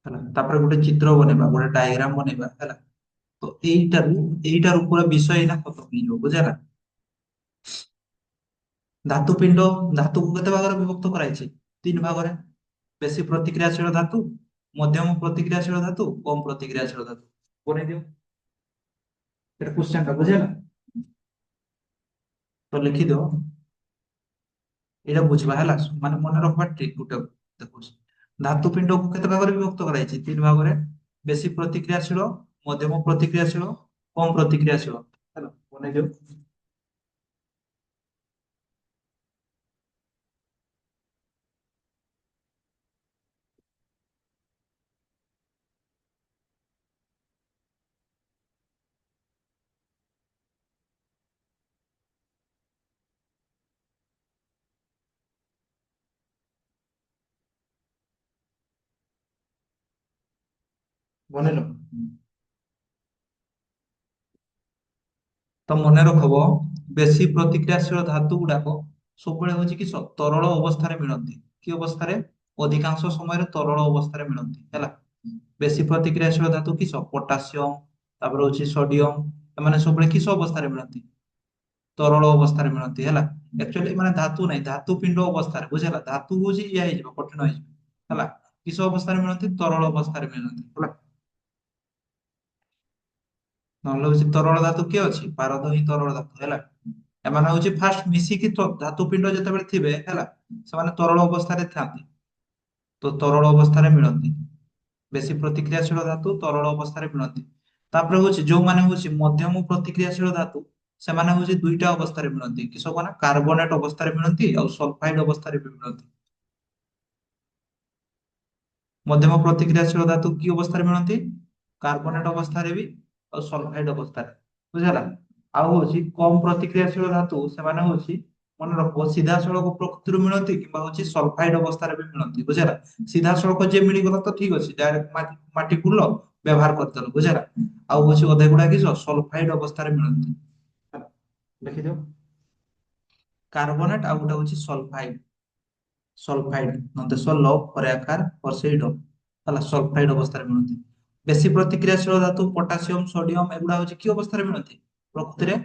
A: ହେଲା, ତାପରେ ଗୋଟେ ଚିତ୍ର ବନେଇବା, ଗୋଟେ ଡାଇଗ୍ରାମ ବନେଇବା ହେଲା। ତ ଏଇଟାରୁ ପୁରା ବିଷୟ ଏଇନା ଖତମ ହେଇଯିବ ବୁଝିଲା। ଧାତୁ ପିଣ୍ଡ ଧାତୁକୁ କେତେ ଭାଗରେ ବିଭକ୍ତ କରାଯାଇଛି? ତିନି ଭାଗରେ। ବେଶୀ ପ୍ରତିକ୍ରିୟାଶୀଳ ଧାତୁ, ମଧ୍ୟମ ପ୍ରତିକ୍ରିୟାଶୀଳ ଧାତୁ କମ ପ୍ରତିକ୍ରିୟାଶୀଳ ଧାତୁ ବନେଇ ଦିଅ। এটা কোশ্চেনটা বুঝেলা তো লিখি দিও। এটা বুঝবা ହେଲା ମାନେ ମନେ ରଖବା ଟ୍ରିକ୍ ଗୋଟେ ଦେଖୁଛି। ଧାତୁ ପିଣ୍ଡକୁ କେତେ ଭାଗରେ ବିଭକ୍ତ କରାଯାଇଛି? ତିନି ଭାଗରେ। ବେଶୀ ପ୍ରତିକ୍ରିୟାଶୀଳ, ମଧ୍ୟମ ପ୍ରତିକ୍ରିୟାଶୀଳ, କମ ପ୍ରତିକ୍ରିୟାଶୀଳ ହେଲା ବନେଇ ଦିଅ। ବନେଇଲ? ତ ମନେ ରଖବ ବେଶୀ ପ୍ରତିକ୍ରିୟାଶୀଳ ଧାତୁ ଗୁଡାକ ସବୁବେଳେ ହଉଛି କି ତରଳ ଅବସ୍ଥାରେ ମିଳନ୍ତି। କି ଅବସ୍ଥାରେ? ଅଧିକାଂଶ ସମୟରେ ତରଳ ଅବସ୍ଥାରେ ମିଳନ୍ତି ହେଲା। ବେଶୀ ପ୍ରତିକ୍ରିୟାଶୀଳ ଧାତୁ କିସ? ପଟାସିୟମ, ତାପରେ ହଉଛି ସୋଡିୟମ, ଏମାନେ ସବୁବେଳେ କିସ ଅବସ୍ଥାରେ ମିଳନ୍ତି? ତରଳ ଅବସ୍ଥାରେ ମିଳନ୍ତି ହେଲା। ଆକ୍ଚୁଆଲି ମାନେ ଧାତୁ ନାହିଁ, ଧାତୁ ପିଣ୍ଡ ଅବସ୍ଥାରେ ବୁଝିଲା। ଧାତୁ ହଉଛି ଇଏ ହେଇଯିବ, କଠିନ ହେଇଯିବ ହେଲା। କିସ ଅବସ୍ଥାରେ ମିଳନ୍ତି? ତରଳ ଅବସ୍ଥାରେ ମିଳନ୍ତି ହେଲା। ନହେଲେ ହଉଛି ତରଳ ଧାତୁ କିଏ ଅଛି? ପାରଦ ହିଁ ତରଳ ଧାତୁ ହେଲା। ଏମାନେ ହଉଛି ଫାଷ୍ଟ ମିଶିକି ଧାତୁ ପିଣ୍ଡ ଯେତେବେଳେ ଥିବେ ହେଲା, ସେମାନେ ତରଳ ଅବସ୍ଥାରେ ଥାନ୍ତି, ତ ତରଳ ଅବସ୍ଥାରେ ମିଳନ୍ତି। ବେଶୀ ପ୍ରତିକ୍ରିୟାଶୀଳ ଧାତୁ ତରଳ ଅବସ୍ଥାରେ ମିଳନ୍ତି। ତାପରେ ହଉଛି ଯୋଉମାନେ ହଉଛି ମଧ୍ୟମ ପ୍ରତିକ୍ରିୟାଶୀଳ ଧାତୁ, ସେମାନେ ହଉଛି ଦୁଇଟା ଅବସ୍ଥାରେ ମିଳନ୍ତି। କିସ କନା? କାର୍ବୋନେଟ ଅବସ୍ଥାରେ ମିଳନ୍ତି ଆଉ ସଲଫାଇଡ ଅବସ୍ଥାରେ ବି ମିଳନ୍ତି। ମଧ୍ୟମ ପ୍ରତିକ୍ରିୟାଶୀଳ ଧାତୁ କି ଅବସ୍ଥାରେ ମିଳନ୍ତି? କାର୍ବୋନେଟ ଅବସ୍ଥାରେ ବି ଆଉ ସଲଫାଇଡ ଅବସ୍ଥାରେ ବୁଝିଲା। ଆଉ ହଉଛି କମ ପ୍ରତିକ୍ରିୟାଶୀଳ ଧାତୁ, ସେମାନେ ହଉଛି ମନେ ରଖ ସିଧାସଳଖ ପ୍ରକୃତିରୁ ମିଳନ୍ତି କିମ୍ବା ହଉଛି ସଲଫାଇଡ ଅବସ୍ଥାରେ ବି ମିଳନ୍ତି ବୁଝିଲା। ସିଧାସଳଖ ଯିଏ ମିଳିଗଲା ତ ଠିକ ଅଛି, ଡାଇରେକ୍ଟ ମାଟି ମାଟି ପୁରିଲ ବ୍ୟବହାର କରିଦେଲ ବୁଝିଲା। ଆଉ ହଉଛି ଅଧେ ଗୁଡା କି ସଲଫାଇଡ ଅବସ୍ଥାରେ ମିଳନ୍ତି ହେଲା। ଦେଖିଦିଅ କାର୍ବୋନେଟ ଆଉ ଗୋଟେ ହଉଛି ସଲଫାଇଡ। ସଲଫାଇଡ ନନ୍ଦେଶ୍ଵର ଲବ ହରେଆକାର ପରସେଇଡ ହେଲା, ସଲଫାଇଡ ଅବସ୍ଥାରେ ମିଳନ୍ତି। ବେଶୀ ପ୍ରତିକ୍ରିୟାଶୀଳ ଧାତୁ ପଟାସିୟମ, ସୋଡିୟମ ଏଗୁଡା ହଉଛି କି ଅବସ୍ଥାରେ ମିଳନ୍ତି? ପ୍ରକୃତିରେ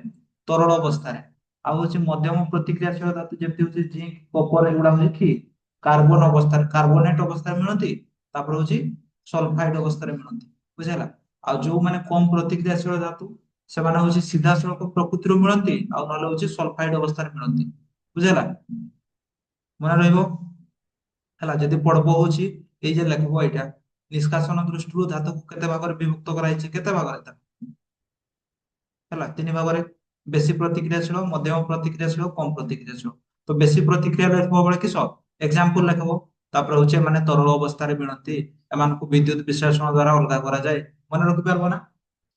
A: ତରଳ ଅବସ୍ଥାରେ। ଆଉ ହଉଛି ମଧ୍ୟମ ପ୍ରତିକ୍ରିୟାଶୀଳ ଧାତୁ ଯେମିତି ହଉଛି ଜିଙ୍କ, କପର ଏଗୁଡା ହଉଛି କି କାର୍ବନ ଅବସ୍ଥାରେ, କାର୍ବୋନେଟ ଅବସ୍ଥାରେ ମିଳନ୍ତି। ତାପରେ ହଉଛି ସଲଫାଇଡ ଅବସ୍ଥାରେ ମିଳନ୍ତି ବୁଝିଲା। ଆଉ ଯୋଉମାନେ କମ ପ୍ରତିକ୍ରିୟାଶୀଳ ଧାତୁ, ସେମାନେ ହଉଛି ସିଧାସଳଖ ପ୍ରକୃତିରୁ ମିଳନ୍ତି ଆଉ ନହେଲେ ହଉଛି ସଲଫାଇଡ ଅବସ୍ଥାରେ ମିଳନ୍ତି ବୁଝିଲା। ମନେ ରହିବ ହେଲା। ଯଦି ପଢବ ହଉଛି ଏଇ ଯେ ଲେଖବ ଏଇଟା, ନିଷ୍କାସନ ଦୃଷ୍ଟିରୁ ଧାତୁକୁ କେତେ ଭାଗରେ ବିଭକ୍ତ କରାଯାଇଛି? କେତେ ଭାଗରେ ତା ହେଲା? ତିନି ଭାଗରେ। ବେଶୀ ପ୍ରତିକ୍ରିୟାଶୀଳ, ମଧ୍ୟମ ପ୍ରତିକ୍ରିୟାଶୀଳ, କମ ପ୍ରତିକ୍ରିୟାଶୀଳ। ତ ବେଶୀ ପ୍ରତିକ୍ରିୟା ଲେଖବ ବେଳେ କିସ ଏକ୍ସାମ୍ପଲ ଲେଖବ। ତାପରେ ହଉଛି ଏମାନେ ତରଳ ଅବସ୍ଥାରେ ମିଳନ୍ତି, ଏମାନଙ୍କୁ ବିଦ୍ୟୁତ ବିଶ୍ଳେଷଣ ଦ୍ଵାରା ଅଲଗା କରାଯାଏ। ମନେ ରଖିପାରିବ ନା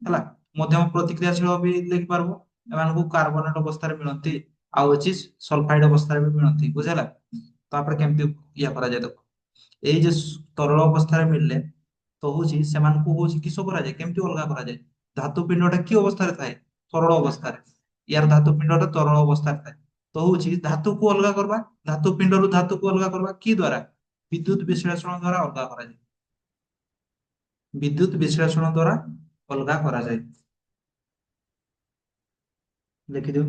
A: ହେଲା। ମଧ୍ୟମ ପ୍ରତିକ୍ରିୟାଶୀଳ ବି ଲେଖିପାରିବ, ଏମାନଙ୍କୁ କାର୍ବୋନେଟ ଅବସ୍ଥାରେ ମିଳନ୍ତି ଆଉ ହଉଛି ସଲଫାଇଡ ଅବସ୍ଥାରେ ବି ମିଳନ୍ତି ବୁଝିଲା। ତାପରେ କେମିତି ଇଏ କରାଯାଏ ଦେଖ। ଏଇ ଯେ ତରଳ ଅବସ୍ଥାରେ ମିଳିଲେ ତ ହଉଛି ସେମାନଙ୍କୁ ହଉଛି କିସ କରାଯାଏ? କେମିତି ଅଲଗା କରାଯାଏ? ଧାତୁ ପିଣ୍ଡଟା କି ଅବସ୍ଥାରେ ଥାଏ? ତରଳ ଅବସ୍ଥାରେ। ୟାର ଧାତୁ ପିଣ୍ଡଟା ତରଳ ଅବସ୍ଥାରେ ଥାଏ। ତ ହଉଛି ଧାତୁକୁ ଅଲଗା କରିବା, ଧାତୁ ପିଣ୍ଡରୁ ଧାତୁକୁ ଅଲଗା କରିବା କି ଦ୍ଵାରା? ବିଦ୍ୟୁତ ବିଶ୍ଳେଷଣ ଦ୍ଵାରା ଅଲଗା କରାଯାଏ। ବିଦ୍ୟୁତ ବିଶ୍ଳେଷଣ ଦ୍ଵାରା ଅଲଗା କରାଯାଏ। ଦେଖିଦିଅ।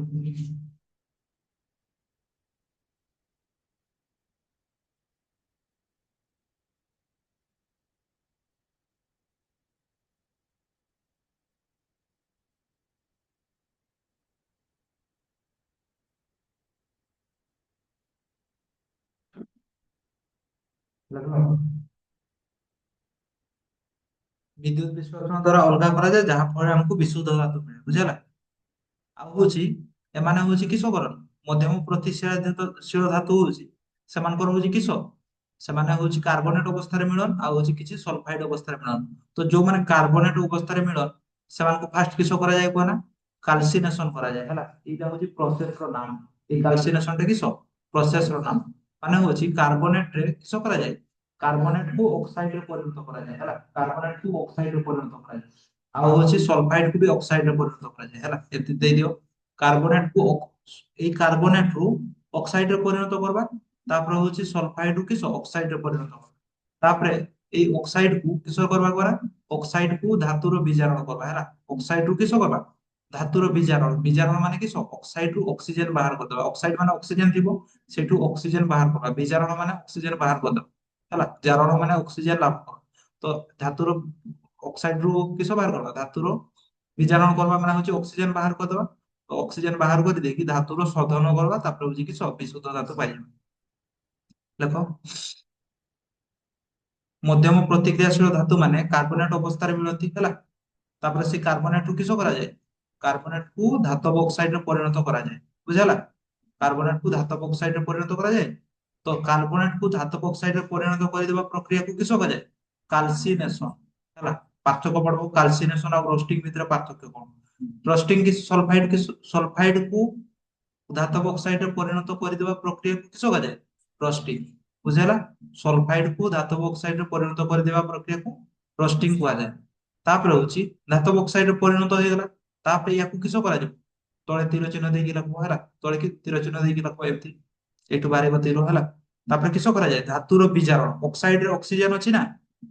A: ଲେଖିଲ? ବିଦ୍ୟୁତ ବିଶ୍ଳେଷଣ ଦ୍ଵାରା ଅଲଗା କରାଯାଏ, ଯାହା ଫଳରେ ଆମକୁ ବିଶୁଦ୍ଧ ଧାତୁ ମିଳେ ବୁଝିଲା। ଆଉ ହଉଛି ଏମାନେ ହଉଛି କିସ କରନ୍ତି? ମଧ୍ୟମ ପ୍ରତିଶୀଳ ଧାତୁ ହଉଛି ସେମାନଙ୍କର ହଉଛି କିସ? ସେମାନେ ହଉଛି କାର୍ବୋନେଟ ଅବସ୍ଥାରେ ମିଳନ ଆଉ ହଉଛି କିଛି ସଲଫାଇଡ ଅବସ୍ଥାରେ ମିଳନ। ତ ଯୋଉମାନେ କାର୍ବୋନେଟ ଅବସ୍ଥାରେ ମିଳନ, ସେମାନଙ୍କୁ ଫାଷ୍ଟ କିସ କରାଯାଏ କୁହ ନା? କାଲସିନେସନ କରାଯାଏ ହେଲା। ଏଇଟା ହଉଛି ପ୍ରୋସେସ ର ନାମ। ଏଇ କାଲସିନେସନ ଟା କିସ? ପ୍ରୋସେସ ର ନାମ। ମାନେ ହଉଛି କାର୍ବୋନେଟ ରେ କିସ କରାଯାଏ? କାର୍ବୋନେଟ କୁ ଅକ୍ସାଇଡ ରେ ପରିଣତ କରାଯାଏ ହେଲା। କାର୍ବୋନେଟ କୁ ଅକ୍ସାଇଡ ରେ ପରିଣତ କରାଯାଏ। ଆଉ ହଉଛି ସଲଫାଇଡ କୁ ବି ଅକ୍ସାଇଡ ରେ ପରିଣତ କରାଯାଏ ହେଲା। ଏମିତି ଦେଇଦିଅ। କାର୍ବୋନେଟ କୁ ଏଇ କାର୍ବୋନେଟ ରୁ ଅକ୍ସାଇଡ ରେ ପରିଣତ କରିବା, ତାପରେ ହଉଛି ସଲଫାଇଡ କୁ କିସ? ଅକ୍ସାଇଡ ରେ ପରିଣତ କରିବା। ତାପରେ ଏଇ ଅକ୍ସାଇଡ କୁ କିସ କରିବା ଦ୍ୱାରା? ଅକ୍ସାଇଡ କୁ ଧାତୁର ବିଜାରଣ କରିବା ହେଲା। ଅକ୍ସାଇଡ ରୁ କିସ କରିବା? ଧାତୁର ବିଜାରଣ। ବିଜାରଣ ମାନେ କିସ? ଅକ୍ସାଇଡ ରୁ ଅକ୍ସିଜେନ ବାହାର କରିଦେବା। ଅକ୍ସାଇଡ ମାନେ ଅକ୍ସିଜେନ ଥିବ, ସେଇଠୁ ଅକ୍ସିଜେନ ବାହାର କରିବା। ବିଜାରଣ ମାନେ ଅକ୍ସିଜେନ ବାହାର କରିଦେବା ହେଲା। ଜାରଣ ମାନେ ଅକ୍ସିଜେନ ଲାଭ କର। তো ধাতুর অক্সাইড রু কিস বাহার করবা, ধাতুর বিজারণ করবা মানে হচ্ছে অক্সিজেন বাহার করবা। তো অক্সিজেন বাহার করে দেখি ধাতুর শোধন করবা, তারপরে হচ্ছে কি সব বিশুদ্ধ ধাতু পাই যাবে। দেখো, ମଧ୍ୟମ ପ୍ରତିକ୍ରିୟାଶୀଳ ଧାତୁ ମାନେ କାର୍ବୋନେଟ ଅବସ୍ଥାରେ ମିଳନ୍ତି ହେଲା। ତାପରେ ସେ କାର୍ବୋନେଟ କୁ କିସ କରାଯାଏ, କାର୍ବୋନେଟ କୁ ଧାତବ ଅକ୍ସାଇଡ ରେ ପରିଣତ କରାଯାଏ। ବୁଝିଲା, କାର୍ବୋନେଟ କୁ ଧାତବ ଅକ୍ସାଇଡ ରେ ପରିଣତ କରାଯାଏ। ତ କାର୍ବୋନେଟ କୁ ଧାତବ ଅକ୍ସାଇଡ ରେ ପରିଣତ କରିଦେବା ପ୍ରକ୍ରିୟାକୁ କିସ କୁହାଯାଏ, କାଲସିନେସନ। ହେଲା, ପାର୍ଥକ୍ୟ ପଡିବ କାଲସିନେସନ ଆଉ ରୋଷ୍ଟିଂ ଭିତରେ ପାର୍ଥକ୍ୟ କଣ। ରୋଷ୍ଟିଂ କି ସଲଫାଇଡ କି ସଲଫାଇଡ କୁ ଧାତବ ଅକ୍ସାଇଡ ରେ ପରିଣତ କରିଦେବା ପ୍ରକ୍ରିୟାକୁ କିସ କୁହାଯାଏ, ରୋଷ୍ଟିଂ। ବୁଝିଲା, ସଲଫାଇଡ କୁ ଧାତବ ଅକ୍ସାଇଡ ରେ ପରିଣତ କରିଦେବା ପ୍ରକ୍ରିୟାକୁ ରୋଷ୍ଟିଂ କୁହାଯାଏ। ତାପରେ ହଉଛି ଧାତବ ଅକ୍ସାଇଡ ରେ ପରିଣତ ହେଇଗଲା, ତାପରେ ୟାକୁ କିସ କରାଯିବ, ତଳେ ତୀର ଚିହ୍ନ ଦେଇକି ଲେଖବ ହେଲା, ତଳେ କି ତୀର ଚିହ୍ନ ଦେଇକି ଲେଖବ ଏମିତି, ଏଠୁ ବାହାରିବ ତୀର ହେଲା। ତାପରେ କିସ କରାଯାଏ, ଧାତୁର ବିଜାରଣ, ଅକ୍ସାଇଡ ରେ ଅକ୍ସିଜେନ ଅଛି ନା,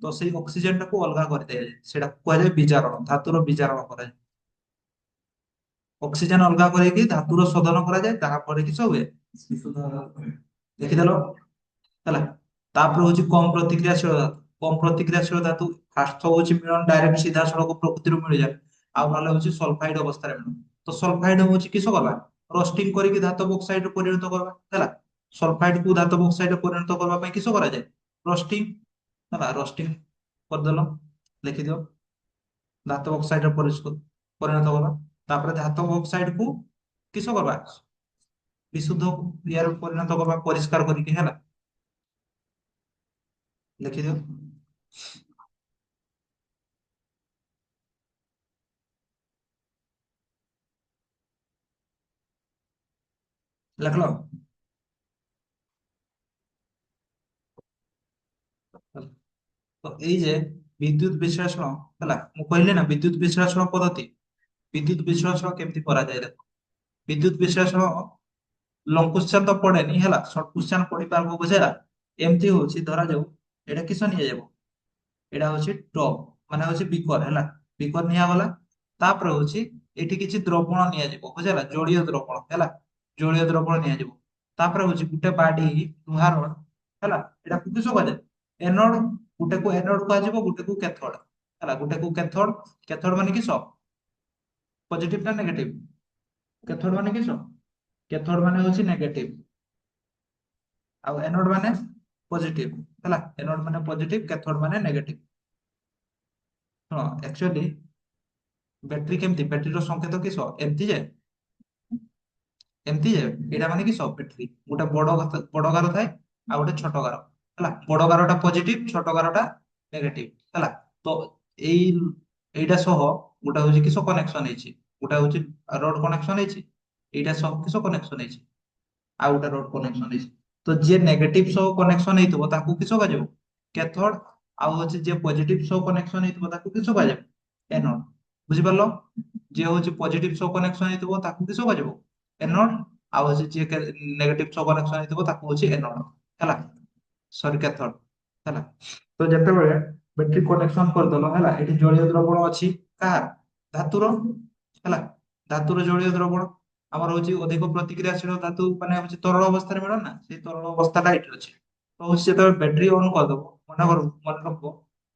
A: ତ ସେଇ ଅକ୍ସିଜେନ ଟାକୁ ଅଲଗା କରିଦିଆଯାଏ, ସେଟା କୁହାଯାଏ ବିଜାରଣ, ଧାତୁର ବିଜାରଣ କରାଯାଏ। ଅକ୍ସିଜେନ ଅଲଗା କରିକି ଧାତୁର ଶୋଧନ କରାଯାଏ, ତାପରେ କିସ ହୁଏ, ଦେଖିଦେଲ ହେଲା। ତାପରେ ହଉଛି କମ ପ୍ରତିକ୍ରିୟାଶୀଳ ଧାତୁ, କମ ପ୍ରତିକ୍ରିୟାଶୀଳ ଧାତୁ ଫାଷ୍ଟ ହଉଛି ମିଳନ ଡାଇରେକ୍ଟ ସିଧାସଳଖ ପ୍ରକୃତିରୁ ମିଳିଯାଏ, ଆଉ ନହେଲେ ହଉଛି ସଲଫାଇଡ ଅବସ୍ଥାରେ ମିଳନ। ତ ସଲଫାଇଡ ହଉଛି କିସ କଲା, ରୋଷ୍ଟିଂ କରିକି ଧାତବ ଅକ୍ସାଇଡ ରେ ପରିଣତ କରିବା ହେଲା। ସଲଫାଇଡ କୁ ଧାତବ ଅକ୍ସାଇଡ ରେ ପରିଣତ କରିବା ପାଇଁ କିସ କରାଯାଏ, ରୋଷ୍ଟିଂ ହେଲା, ରୋଷ୍ଟିଂ କରିଦେଲ, ଲେଖିଦିଅ, ଧାତବ ଅକ୍ସାଇଡ ରେ ପରିଣତ କରିବା। ତାପରେ ଧାତବ ଅକ୍ସାଇଡ କୁ କିସ କରିବା, ବିଶୁଦ୍ଧ ଇଆରେ ପରିଣତ କରିବା ପରିଷ୍କାର କରିକି ହେଲା, ଲେଖିଦିଅ। ଲେଖିଲ, ତ ଏଇ ଯେ ବିଦ୍ୟୁତ ବିଶ୍ଳେଷଣ ହେଲା, ମୁଁ କହିଲି ନା ବିଦ୍ୟୁତ ବିଶ୍ଳେଷଣ ପଦ୍ଧତି, ବିଦ୍ୟୁତ ବିଶ୍ଳେଷଣ କେମିତି କରାଯାଏ ଦେଖ। ବିଦ୍ୟୁତ ବିଶ୍ଳେଷଣ ଲଙ୍ଗ କ୍ୱେଶ୍ଚନ ତ ପଡେନି ହେଲା, ସର୍ଟ କ୍ୱେଶ୍ଚନ ପଡିପାରିବ ବୁଝେଲା। ଏମିତି ହଉଛି ଧରାଯାଉ ଏଇଟା କିସ ନିଆଯିବ, ଏଇଟା ହଉଛି ଟପ୍ ମାନେ ହଉଛି ବିକର ହେଲା, ବିକର ନିଆଗଲା। ତାପରେ ହଉଛି ଏଠି କିଛି ଦ୍ରବଣ ନିଆଯିବ ବୁଝିଲା, ଜଳୀୟ ଦ୍ରବଣ ହେଲା, ଜଳୀୟ ଦ୍ରବଣ ନିଆଯିବ। ତାପରେ ହଉଛି ଗୋଟେ ବାଡି ଲୁହା ରଡ୍ ହେଲା, ଏଟା କିସ କୁହାଯାଏ, ଏନୋଡ। ଗୋଟେକୁ ଏନୋଡ କୁହାଯିବ, ଗୋଟେକୁ କ୍ୟାଥୋଡ ହେଲା, ଗୋଟେକୁ କ୍ୟାଥୋଡ। କ୍ୟାଥୋଡ ମାନେ କିସ, ପଜିଟିଭ ନା ନେଗେଟିଭ, କ୍ୟାଥୋଡ ମାନେ କିସ, କ୍ୟାଥୋଡ ମାନେ ହଉଛି ନେଗେଟିଭ, ଆଉ ଏନୋଡ ମାନେ ପଜିଟିଭ ହେଲା। ଏନୋଡ ମାନେ ପଜିଟିଭ, କ୍ୟାଥୋଡ ମାନେ ନେଗେଟିଭ। ହଁ ଆକ୍ଚୁଆଲି ବ୍ୟାଟେରୀ କେମିତି, ବ୍ୟାଟେରୀର ସଂକେତ କିସ ଏମିତି ଯେ, ଏମିତି ଯେ ଏଇଟା ମାନେ କି ସବ ବ୍ୟାଟେରୀ ଗୋଟେ ବଡ ଗାର ଥାଏ, ଆଉ ଗୋଟେ ଛୋଟ ଗାର ହେଲା। ବଡ ଗାରଟା ପଜିଟିଭ, ଛୋଟ ଗାରଟା ନେଗେଟିଭ ହେଲା। ତ ଏଇ ଏଇଟା ସହ ଗୋଟେ ହଉଛି କିସ କନେକ୍ସନ ହେଇଛି, ଗୋଟେ ହଉଛି ରୋଡ କନେକ୍ସନ ହେଇଛି, ଏଇଟା ସହ କିସ କନେକ୍ସନ ହେଇଛି, ଆଉ ଗୋଟେ ରୋଡ କନେକ୍ସନ ହେଇଛି। ତ ଯିଏ ନେଗେଟିଭ ସହ କନେକ୍ସନ ହେଇଥିବ ତାକୁ କିସ କୁହାଯିବ, କ୍ୟାଥୋଡ। ଆଉ ହଉଛି ଯିଏ ପଜିଟିଭ ସହ କନେକ୍ସନ ହେଇଥିବ ତାକୁ କିସ କୁହାଯିବ, ଏନୋଡ। ବୁଝିପାରିଲ, ଯିଏ ହଉଛି ପଜିଟିଭ ସହ କନେକ୍ସନ ହେଇଥିବ ତାକୁ କିସ କୁହାଯିବ, ଏନୋଡ। ଆଉ ହଉଛି ଯିଏ ନେଗେଟିଭ ସହ କନେକ୍ସନ ହେଇଥିବ ତାକୁ ହଉଛି ଏନୋଡ ହେଲା, ସରି କ୍ୟାଥୋଡ ହେଲା। ତ ଯେତେବେଳେ ବ୍ୟାଟେରୀ କନେକ୍ସନ କରିଦେଲ ହେଲା, ଏଠି ଜଳୀୟ ଦ୍ରବଣ ଅଛି କାହାର, ଧାତୁର ହେଲା। ଧାତୁର ଜଳୀୟ ଦ୍ରବଣ ଆମର ହଉଛି ଅଧିକ ପ୍ରତିକ୍ରିୟାଶୀଳ ଧାତୁ ମାନେ ହଉଛି ତରଳ ଅବସ୍ଥାରେ ମିଳେ ନା, ସେଇ ତରଳ ଅବସ୍ଥାଟା ଏଠି ଅଛି। ତ ହଉଛି ଯେତେବେଳେ ବ୍ୟାଟେରୀ ଅନ୍ କରିଦବ, ମନେ ରଖ,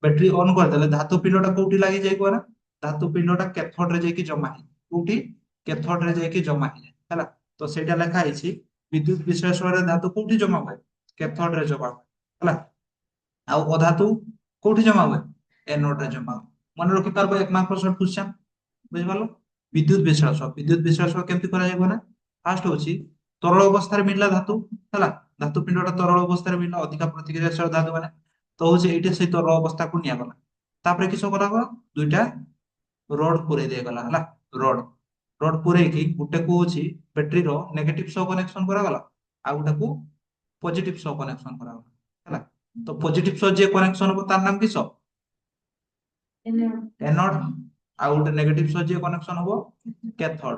A: ବ୍ୟାଟେରୀ ଅନ୍ କରିଦେଲେ ଧାତୁ ପିଣ୍ଡଟା କୋଉଠି ଲାଗିଯାଇ କୁହ ନା, ଧାତୁ ପିଣ୍ଡଟା କ୍ୟାଥୋଡରେ ଯାଇକି ଜମା ହେଇ, କୋଉଠି, କ୍ୟାଥୋଡରେ ଯାଇକି ଜମା ହେଇଯାଏ ହେଲା। ତ ସେଇଟା ଲେଖା ହେଇଛି, ବିଦ୍ୟୁତ ବିଶ୍ଳେଷଣରେ ଧାତୁ କୋଉଠି ଜମା ହୁଏ, କ୍ୟାଥୋଡରେ ଜମା ହୁଏ ହେଲା। ଆଉ ଅଧାତୁ କୋଉଠି ଜମା ହୁଏ, ଏନୋଡରେ ଜମା ହୁଏ। ମନେ ରଖିପାରିବ 1 ମାର୍କ ସର୍ଟ କ୍ୱେଶ୍ଚନ, ବୁଝିପାରିଲ। ବିଦ୍ୟୁତ ବିଶ୍ଳେଷଣ, ବିଦ୍ୟୁତ ବିଶ୍ଳେଷଣ କେମିତି କରାଯିବ ନା, ଫାଷ୍ଟ ହଉଛି ତରଳ ଅବସ୍ଥାରେ ମିଳିଲା ଧାତୁ ହେଲା, ଧାତୁ ପିଣ୍ଡଟା ତରଳ ଅବସ୍ଥାରେ ମିଳିଲା, ଅଧିକା ପ୍ରତିକ୍ରିୟାଶୀଳ ଧାତୁ ମାନେ। ତ ହଉଛି ଏଇଠି ସେଇ ତରଳ ଅବସ୍ଥାକୁ ନିଆଗଲା। ତାପରେ କିସ କରାଗଲା, ଦୁଇଟା ରଡ୍ ପୁରେଇ ଦିଆଗଲା ହେଲା, ରଡ୍ ରଡ୍ ପୁରେଇକି ଗୋଟେକୁ ହଉଛି ବ୍ୟାଟେରୀର ନେଗେଟିଭ ସହ କନେକ୍ସନ କରାଗଲା, ଆଉ ଗୋଟେକୁ ପଜିଟିଭ ସହ କନେକ୍ସନ କରାଗଲା ହେଲା। ତ ପଜିଟିଭ ସହ ଯିଏ କନେକ୍ସନ ହବ ତାର ନାମ କିସ, ଏନୋଡ। ଆଉ ଗୋଟେ ନେଗେଟିଭ ସହ ଯିଏ କନେକ୍ସନ ହବ କ୍ୟାଥୋଡ।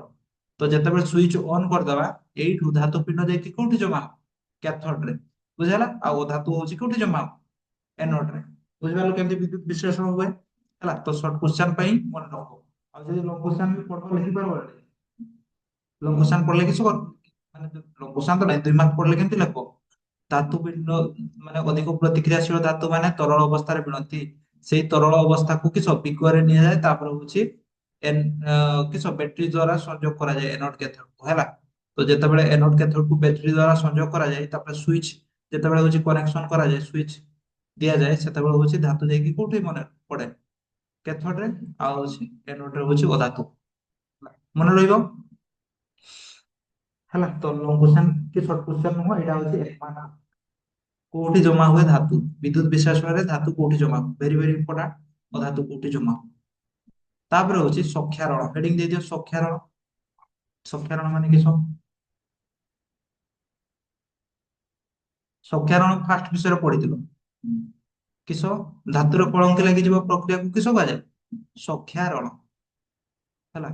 A: ତ ଯେତେବେଳେ ସୁଇଚ ଅନ୍ କରିଦବା, ଏଇଠୁ ଧାତୁ ପିଣ୍ଡ ଯାଇକି କୋଉଠି ଜମା ହବ, କ୍ୟାଥୋଡରେ ବୁଝିହେଲା। ଆଉ ଧାତୁ ହଉଛି କୋଉଠି ଜମା ହବ, ଏନୋଡରେ। ବୁଝିପାରିଲ କେମିତି ବିଦ୍ୟୁତ ବିଶ୍ଳେଷଣ ହୁଏ ହେଲା। ତ ସର୍ଟ କ୍ୱେଶ୍ଚନ ପାଇଁ ମନେ ରଖ, ଆଉ ଯଦି ଲଙ୍ଗ କ୍ୱେଶ୍ଚନ ବି ପଢିବ ଲେଖିପାରିବ। ଲଙ୍ଗ କ୍ୱେଶ୍ଚନ ପଢିଲେ କିଛି ମାନେ ଲଙ୍ଗ କ୍ୱେଶ୍ଚନ ତ ନାହିଁ, 2 ମାର୍କ ପଢିଲେ କେମିତି ଲେଖବ, ଧାତୁ ପିଣ୍ଡ ମାନେ ଅଧିକ ପ୍ରତିକ୍ରିୟାଶୀଳ ଧାତୁ ମାନେ ତରଳ ଅବସ୍ଥାରେ ମିଳନ୍ତି, ସେଇ ତରଳ ଅବସ୍ଥାକୁ କିସ ପିକୁଆରେ ନିଆଯାଏ, ତାପରେ ହଉଛି ଏନ୍ କିସ ବ୍ୟାଟେରୀ ଦ୍ଵାରା ସଂଯୋଗ କରାଯାଏ ଏନୋଡ କ୍ୟାଥୋଡକୁ ହେଲା। ତ ଯେତେବେଳେ ଏନୋଡ କ୍ୟାଥୋଡକୁ ବ୍ୟାଟେରୀ ଦ୍ଵାରା ସଂଯୋଗ କରାଯାଏ, ତାପରେ ସୁଇଚ ଯେତେବେଳେ ହଉଛି କନେକ୍ସନ କରାଯାଏ, ସୁଇଚ ଦିଆଯାଏ, ସେତେବେଳେ ହଉଛି ଧାତୁ ଯାଇକି କୋଉଠି ମନେ ପଡେ, କ୍ୟାଥୋଡରେ, ଆଉ ହଉଛି ଏନୋଡରେ ହଉଛି ଅଧାତୁ। ମନେ ରହିବ ହେଲା। ତ ଲଙ୍ଗ କ୍ୱେଶ୍ଚନ କି ସର୍ଟ କ୍ୱେଶ୍ଚନ ନୁହଁ, ଏଇଟା ହଉଛି ଏକ ମାର୍କ। କୋଉଠି ଜମା ହୁଏ ଧାତୁ, ବିଦ୍ୟୁତ ବିଶ୍ଲେଷଣରେ ଧାତୁ କୋଉଠି ଜମା ହୁଏ, ଭେରି ଭେରି ଇମ୍ପୋର୍ଟାଣ୍ଟ। ଅଧାତୁ କୋଉଠି ଜମା ହୁଏ। ତାପରେ ହଉଛି ସକ୍ଷାରଣ, ହେଡିଙ୍ଗ ଦେଇଦିଅ ସକ୍ଷାରଣ। ସକ୍ଷାରଣ ମାନେ କିସ? ସକ୍ଷାରଣ ଫାଷ୍ଟ ବିଷୟରେ ପଢିଥିଲ କିସ? ଧାତୁର କଳଙ୍କି ଲାଗିଯିବ ପ୍ରକ୍ରିୟାକୁ କିସ କୁହାଯାଏ? ସକ୍ଷାରଣ ହେଲା।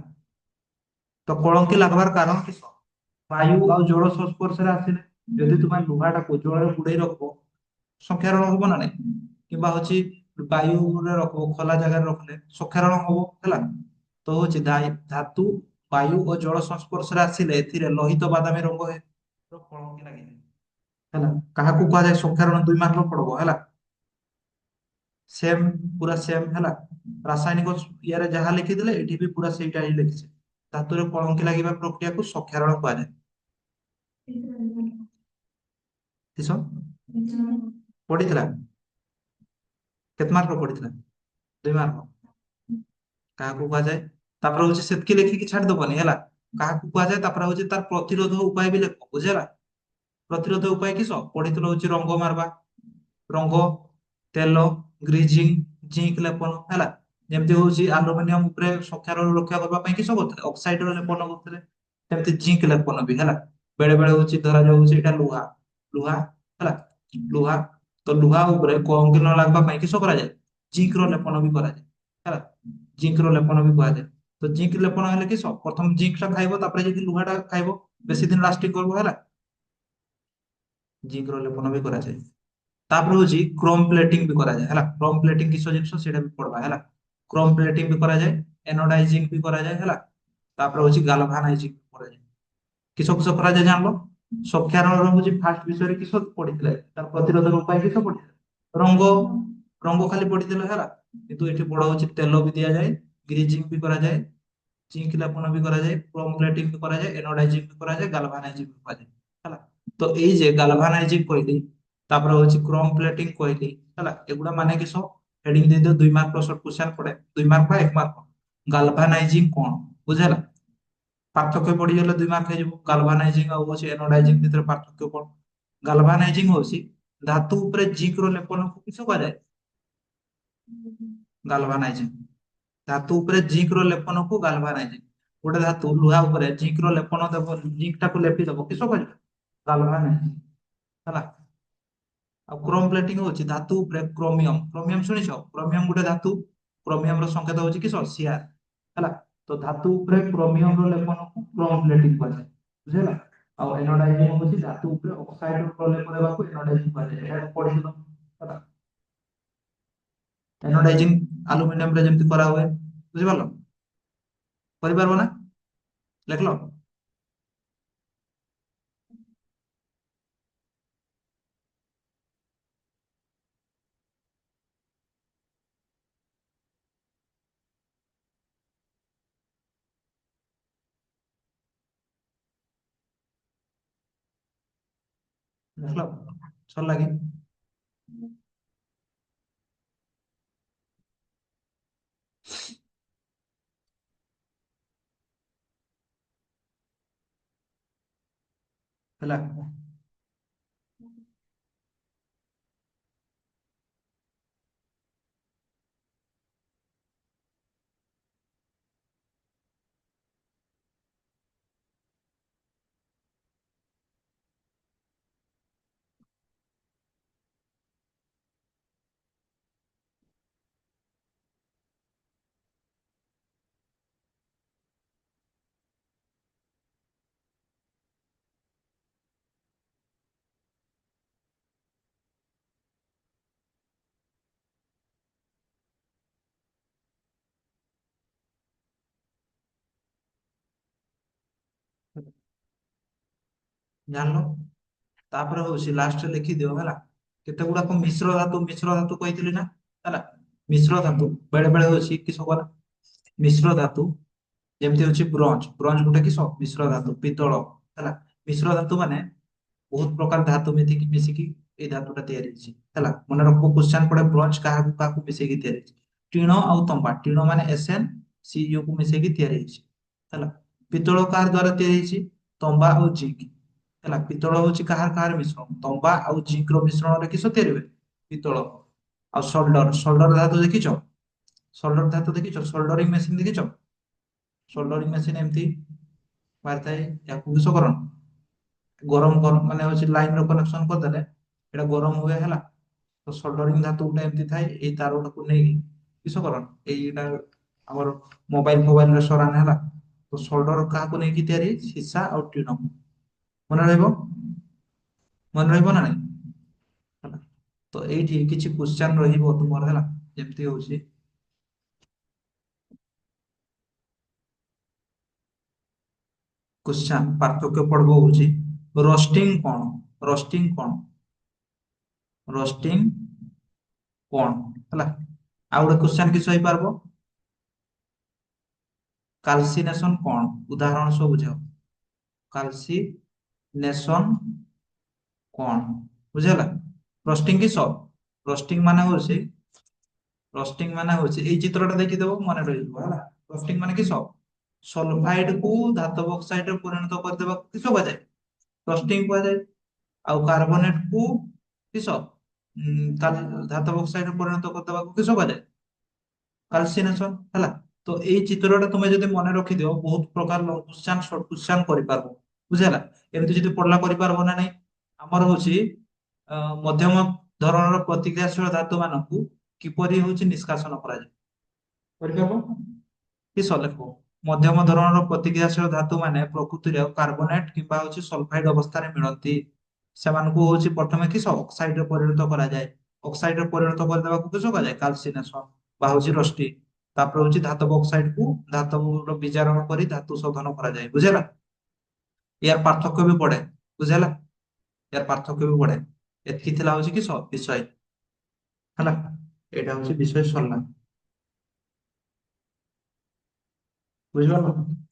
A: ତ କଳଙ୍କି ଲାଗବାର କାରଣ କିସ? ବାୟୁ ଆଉ ଜଳ ସଂସ୍ପର୍ଶରେ ଆସିଲେ, ଯଦି ତୁମେ ଲୁହାଟାକୁ ଜଳରେ ବୁଡେଇ ରଖିବ, ସକ୍ଷାରଣ ହବ ନା ନାଇଁ? କିମ୍ବା ହଉଛି ବାୟୁରେ ରଖିବ, ଖୋଲା ଜାଗାରେ ରଖିଲେ ସକ୍ଷାରଣ ହବ ହେଲା। ତ ହଉଛି ଧାତୁ ବାୟୁ ଓ ଜଳ ସଂସ୍ପର୍ଶରେ ଆସିଲେ ଏଥିରେ ଲୋହିତ ବାଦାମୀ ରଙ୍ଗ କଳଙ୍କି ଲାଗିଥାଏ ହେଲା। କାହାକୁ କୁହାଯାଏ ସକ୍ଷାରଣ? 2 ମାର୍କ ପଡବ ହେଲା। ସେମ, ପୁରା ସେମ ହେଲା। ରାସାୟନିକ ଇଆରେ ଯାହା ଲେଖିଥିଲେ ଏଠି ବି ପୁରା ସେଇଟା ହିଁ ଲେଖିছে। ଧାତୁରେ କଳଙ୍କି ଲାଗିବା ପ୍ରକ୍ରିୟାକୁ ସକ୍ଷାରଣ କୁହାଯାଏ। କିସ ପଢିଥିଲା? କେତେ ମାର୍କ ପଢିଥିଲା? 2 ମାର୍କ। କାହାକୁ କୁହାଯାଏ? ତାପରେ ହଉଛି ସେତିକି ଲେଖିକି ଛାଡିଦବନି ହେଲା। କାହାକୁ କୁହାଯାଏ, ତାପରେ ହଉଛି ତାର ପ୍ରତିରୋଧ ଉପାୟ ବି ଲେଖ, ବୁଝିଲା? ପ୍ରତିରୋଧ ଉପାୟ କିସ ପଢିଥିଲ? ହଉଛି ରଙ୍ଗ ମାରବା, ରଙ୍ଗ, ତେଲ, ଗ୍ରିଜିଂ, ଜିଙ୍କ ଲେପନ ହେଲା। ଯେମିତି ହଉଛି ଆଲୁମିନିୟମ ଉପରେ ସକ୍ଷାରଣ ରକ୍ଷା କରିବା ପାଇଁ କିସ କରୁଥିଲେ? ଅକ୍ସାଇଡ ର ଲେପନ କରୁଥିଲେ। ସେମିତି ଜିଙ୍କ ଲେପନ ବି ହେଲା। ବେଳେ ବେଳେ ହଉଛି ଧରାଯାଉଛି ଏଇଟା ଲୁହା, ଲୁହା ହେଲା, ଲୁହା। ତ ଲୁହା ଉପରେ କଳଙ୍କି ନ ଲାଗବା ପାଇଁ କିସ କରାଯାଏ? ଜିଙ୍କ ର ଲେପନ ବି କରାଯାଏ ହେଲା। ଜିଙ୍କ ର ଲେପନ ବି କୁହାଯାଏ। ତ ଜିଙ୍କ ଲେପନ ହେଲେ କିସ, ପ୍ରଥମ ଜିଙ୍କ ଟା ଖାଇବ, ତାପରେ ଯଦି ଲୁହା ଟା ଖାଇବ, ବେଶୀ ଦିନ ଲାଷ୍ଟିଂ କରିବ ହେଲା। ଜିଙ୍କ ର ଲେପନ ବି କରାଯାଏ। ତାପରେ ହଉଛି କ୍ରୋମ ପ୍ଲେଟିଂ ବି କରାଯାଏ ହେଲା। କ୍ରୋମ ପ୍ଲେଟିଂ କିସ ଜିନିଷ ସେଇଟା ବି ପଡବା ହେଲା। କ୍ରୋମ ପ୍ଲେଟିଂ ବି କରାଯାଏ, ଏନୋଡାଇଜିଂ ବି କରାଯାଏ ହେଲା। ତାପରେ ହଉଛି ଗାଲଭାନାଇଜିଂ କରାଯାଏ। କିସ କିସ କରାଯାଏ ଜାଣିଲ? ସକ୍ଷାରଣ ହଉଛି ଫାଷ୍ଟ ବିଷୟରେ କିସ ପଢିଥିଲେ, ତାର ପ୍ରତିରୋଧର ଉପାୟ କିସ ପଢିଥିଲେ? ରଙ୍ଗ, ରଙ୍ଗ ଖାଲି ପଢିଥିଲେ ହେଲା। କିନ୍ତୁ ଏଠି ପଢା ହଉଛି ତେଲ ବି ଦିଆଯାଏ, ଗ୍ରିଜିଂ ବି କରାଯାଏ, ଜିଙ୍କ ଲେପନ ବି କରାଯାଏ, କ୍ରୋମ ପ୍ଲେଟିଂ ବି କରାଯାଏ, ଏନୋଡାଇଜିଂ ବି କରାଯାଏ, ଗାଲଭାନାଇଜିଂ ବି କରାଯାଏ ହେଲା। ତ ଏଇ ଯେ ଗାଲଭାନାଇଜିଂ କହିଲି, ତାପରେ ହଉଛି କ୍ରୋମ ପ୍ଲେଟିଂ କହିଲି ହେଲା, ଏଗୁଡା ମାନେ କିସ? ହେଡିଙ୍ଗ ଦେଇଦିଅ 2 ମାର୍କ ସର୍ଟ କ୍ୱେଶ୍ଚନ ପଡେ, 2 ମାର୍କ ବା 1 ମାର୍କ। ଗାଲଭାନାଇଜିଂ କଣ ବୁଝିହେଲା? ପାର୍ଥକ୍ୟ ପଡିଗଲେ 2 ମାର୍କ ହେଇଯିବ। ଗାଲଭାନାଇଜିଂ ଆଉ ହଉଛି ଏନୋଡାଇଜିଂ ଭିତରେ ପାର୍ଥକ୍ୟ କଣ? ଗାଲଭାନାଇଜିଂ ହଉଛି ଧାତୁ ଉପରେ ଜିଙ୍କ ର ଲେପନକୁ କିସ କୁହାଯାଏ? ଗାଲଭାନାଇଜିଂ। ଧାତୁ ଉପରେ ଜିଙ୍କ ର ଲେପନକୁ ଗାଲଭାନାଇଜିଂ। ଗୋଟେ ଧାତୁ ଲୁହା ଉପରେ ଜିଙ୍କ ର ଲେପନ ଦେବ, ଜିଙ୍କ ଟାକୁ ଲେପି ଦବ, କିସ କରିବ? ଗାଲଭାନାଇଜିଂ ହେଲା। ଆଉ କ୍ରୋମ ପ୍ଲେଟିଂ ହଉଛି ଧାତୁ ଉପରେ କ୍ରୋମିୟମ, କ୍ରୋମିୟମ ଶୁଣିଛ? କ୍ରୋମିୟମ ଗୋଟେ ଧାତୁ, କ୍ରୋମିୟମ ର ସଂକେତ ହଉଛି କିସ? ସିଆର ହେଲା। ତ ଧାତୁ ଉପରେ କ୍ରୋମିୟମ ର ଲେପନକୁ କ୍ରୋମ ପ୍ଲେଟିଂ କୁହାଯାଏ, ବୁଝିହେଲା? ଆଉ ଏନୋଡାଇଜିଂ ହଉଛି ଧାତୁ ଉପରେ ଅକ୍ସାଇଡ ର ପ୍ରଲେପ ଦେବାକୁ ଏନୋଡାଇଜିଂ କୁହାଯାଏ। ଏଇଟା ପଢିଥିଲ ହେଲା। ଏନୋଡାଇଜିଂ ଆଲୁମିନିୟମ ରେ ଯେମିତି କରା ହୁଏ, ବୁଝିପାରିଲ? କରିପାରିବ ନା? ଲେଖିଲ? ଲେଖିଲ? ସରିଲା କି? ହେଲା। ଜାଣିଲ? ତାପରେ ହଉଛି ଲାଷ୍ଟରେ ଲେଖିଦିଅ ହେଲା। କେତେ ଗୁଡାକ ମିଶ୍ର ଧାତୁ, ମିଶ୍ର ଧାତୁ କହିଥିଲି ନା ହେଲା। ମିଶ୍ର ଧାତୁ ବେଳେ ବେଳେ ହଉଛି କିସ କଲା ମିଶ୍ର ଧାତୁ ଯେମିତି ହଉଛି ବ୍ରୋଞ୍ଜ ବ୍ରୋଞ୍ଜ ଗୋଟେ କିସ ମିଶ୍ର ଧାତୁ ପିତ୍ତଳ ହେଲା ମିଶ୍ର ଧାତୁ ମାନେ ବହୁତ ପ୍ରକାର ଧାତୁ ମିଶିକି ଏଇ ଧାତୁଟା ତିଆରି ହେଇଛି ହେଲା ମନେ ରଖ କ୍ୱେଶ୍ଚନ ପଡେ ବ୍ରୋଞ୍ଜ କାହାକୁ କାହାକୁ ମିଶେଇକି ତିଆରି ହେଇଛି ଟିଣ ଆଉ ତମ୍ବା ଟିଣ ମାନେ ଏସଏନ ସିୟୁ କୁ ମିଶେଇକି ତିଆରି ହେଇଛି ହେଲା ପିତ୍ତଳ କାହା ଦ୍ଵାରା ତିଆରି ହେଇଛି ତମ୍ବା ଆଉ ଜିଙ୍କ ହେଲା ପିତ୍ତଳ ହଉଛି କାହାର କାହାର ମିଶ୍ରଣ ତମ୍ବା ଆଉ ଜିଙ୍କ ର ମିଶ୍ରଣରେ କିସ ତିଆରି ହୁଏ ପିତ୍ତଳ ଆଉ ସୋଲ୍ଡର ସୋଲ୍ଡର ଧାତୁ ଦେଖିଛ ସୋଲ୍ଡର ଧାତୁ ଦେଖିଛ ସୋଲ୍ଡରିଂ ମେସିନ ଦେଖିଛ ସୋଲ୍ଡରିଂ ମେସିନ ଏମିତି ବାହାରିଥାଏ ୟାକୁ କିସ କରନ୍ତି ଗରମ ଗରମ ମାନେ ହଉଛି ଲାଇନ ର କନେକ୍ସନ କରିଦେଲେ ଏଇଟା ଗରମ ହୁଏ ହେଲା ତ ସୋଲ୍ଡରିଂ ଧାତୁ ଗୋଟେ ଏମିତି ଥାଏ ଏଇ ତାରଟାକୁ ନେଇକି କିସ କରନ୍ତି ଏଇଟା ଆମର ମୋବାଇଲ ଫୋବାଇଲ ରେ ସରାନ ହେଲା ତ ସୋଲ୍ଡର କାହାକୁ ନେଇକି ତିଆରି ସୀସା ଆଉ ଟିଣ ମନେ ରହିବ ମନେ ରହିବ ନା ନାଇଁ ହେଲା ତ ଏଇଠି କିଛି କ୍ୱେଶ୍ଚନ ରହିବ ତୁମର ହେଲା ଯେମିତି ହଉଛି କ୍ୱେଶ୍ଚନ ପାର୍ଥକ୍ୟ ପଡବ ହଉଛି ରୋଷ୍ଟିଂ କଣ ରୋଷ୍ଟିଂ କଣ ରୋଷ୍ଟିଂ କଣ ହେଲା ଆଉ ଗୋଟେ କ୍ୱେଶ୍ଚନ କିଛି ହେଇପାରିବ କାଲସିନେସନ କଣ ଉଦାହରଣ ସବୁ ବୁଝାଅ କାଲସିନେସନ କଣ ବୁଝିହେଲା ରୋଷ୍ଟିଂ କିସ ରୋଷ୍ଟିଂ ମାନେ ହଉଛି ରୋଷ୍ଟିଂ ମାନେ ହଉଛି ଏଇ ଚିତ୍ରଟା ଦେଖିଦେବ ମନେ ରହିଯିବ ହେଲା ରୋଷ୍ଟିଂ ମାନେ କିସ ସଲଫାଇଡ କୁ ଧାତବ ଅକ୍ସାଇଡରେ ପରିଣତ କରିଦେବାକୁ କିସ କୁହାଯାଏ ରୋଷ୍ଟିଂ କୁହାଯାଏ ଆଉ କାର୍ବୋନେଟ କୁ କିସ ଧାତବ ଅକ୍ସାଇଡରେ ପରିଣତ କରିଦେବାକୁ କିସ କୁହାଯାଏ କାଲସିନେସନ ହେଲା ତ ଏଇ ଚିତ୍ରଟା ତୁମେ ଯଦି ମନେ ରଖିଦିଅ ବହୁତ ପ୍ରକାର ଲଙ୍ଗ କ୍ୱେଶ୍ଚନ ସର୍ଟ କ୍ୱେଶ୍ଚନ କରିପାରିବ ବୁଝିହେଲା ଏମିତି ଯଦି ପଢିଲା କରିପାରିବ ନା ନାଇଁ ଆମର ହଉଛି ମଧ୍ୟମ ଧରଣର ପ୍ରତିକ୍ରିୟାଶୀଳ ଧାତୁ ମାନଙ୍କୁ କିପରି ହଉଛି ନିଷ୍କାସନ କରାଯାଏ କରିପାରିବ କିସ ଲେଖ ମଧ୍ୟମ ଧରଣର ପ୍ରତିକ୍ରିୟାଶୀଳ ଧାତୁ ମାନେ ପ୍ରକୃତିରେ କାର୍ବୋନେଟ କିମ୍ବା ହଉଛି ସଲଫାଇଡ ଅବସ୍ଥାରେ ମିଳନ୍ତି ସେମାନଙ୍କୁ ହଉଛି ପ୍ରଥମେ କିସ ଅକ୍ସାଇଡରେ ପରିଣତ କରାଯାଏ ଅକ୍ସାଇଡରେ ପରିଣତ କରିଦେବାକୁ କିସ କୁହାଯାଏ କାଲସିନେସନ ବା ହଉଛି ରଷ୍ଟି ତାପରେ ହଉଛି ଧାତବ ଅକ୍ସାଇଡ କୁ ଧାତବର ବିଜାରଣ କରି ଧାତୁ ଶୋଧନ କରାଯାଏ ବୁଝିହେଲା ୟାର ପାର୍ଥକ୍ୟ ବି ପଡେ ବୁଝିହେଲା ୟାର ପାର୍ଥକ୍ୟ ବି ପଡେ ଏତିକି ଥିଲା ହଉଛି କିସ ବିଷୟ ହେଲା ଏଇଟା ହଉଛି ବିଷୟ ସରିଲା ବୁଝିପାରିଲ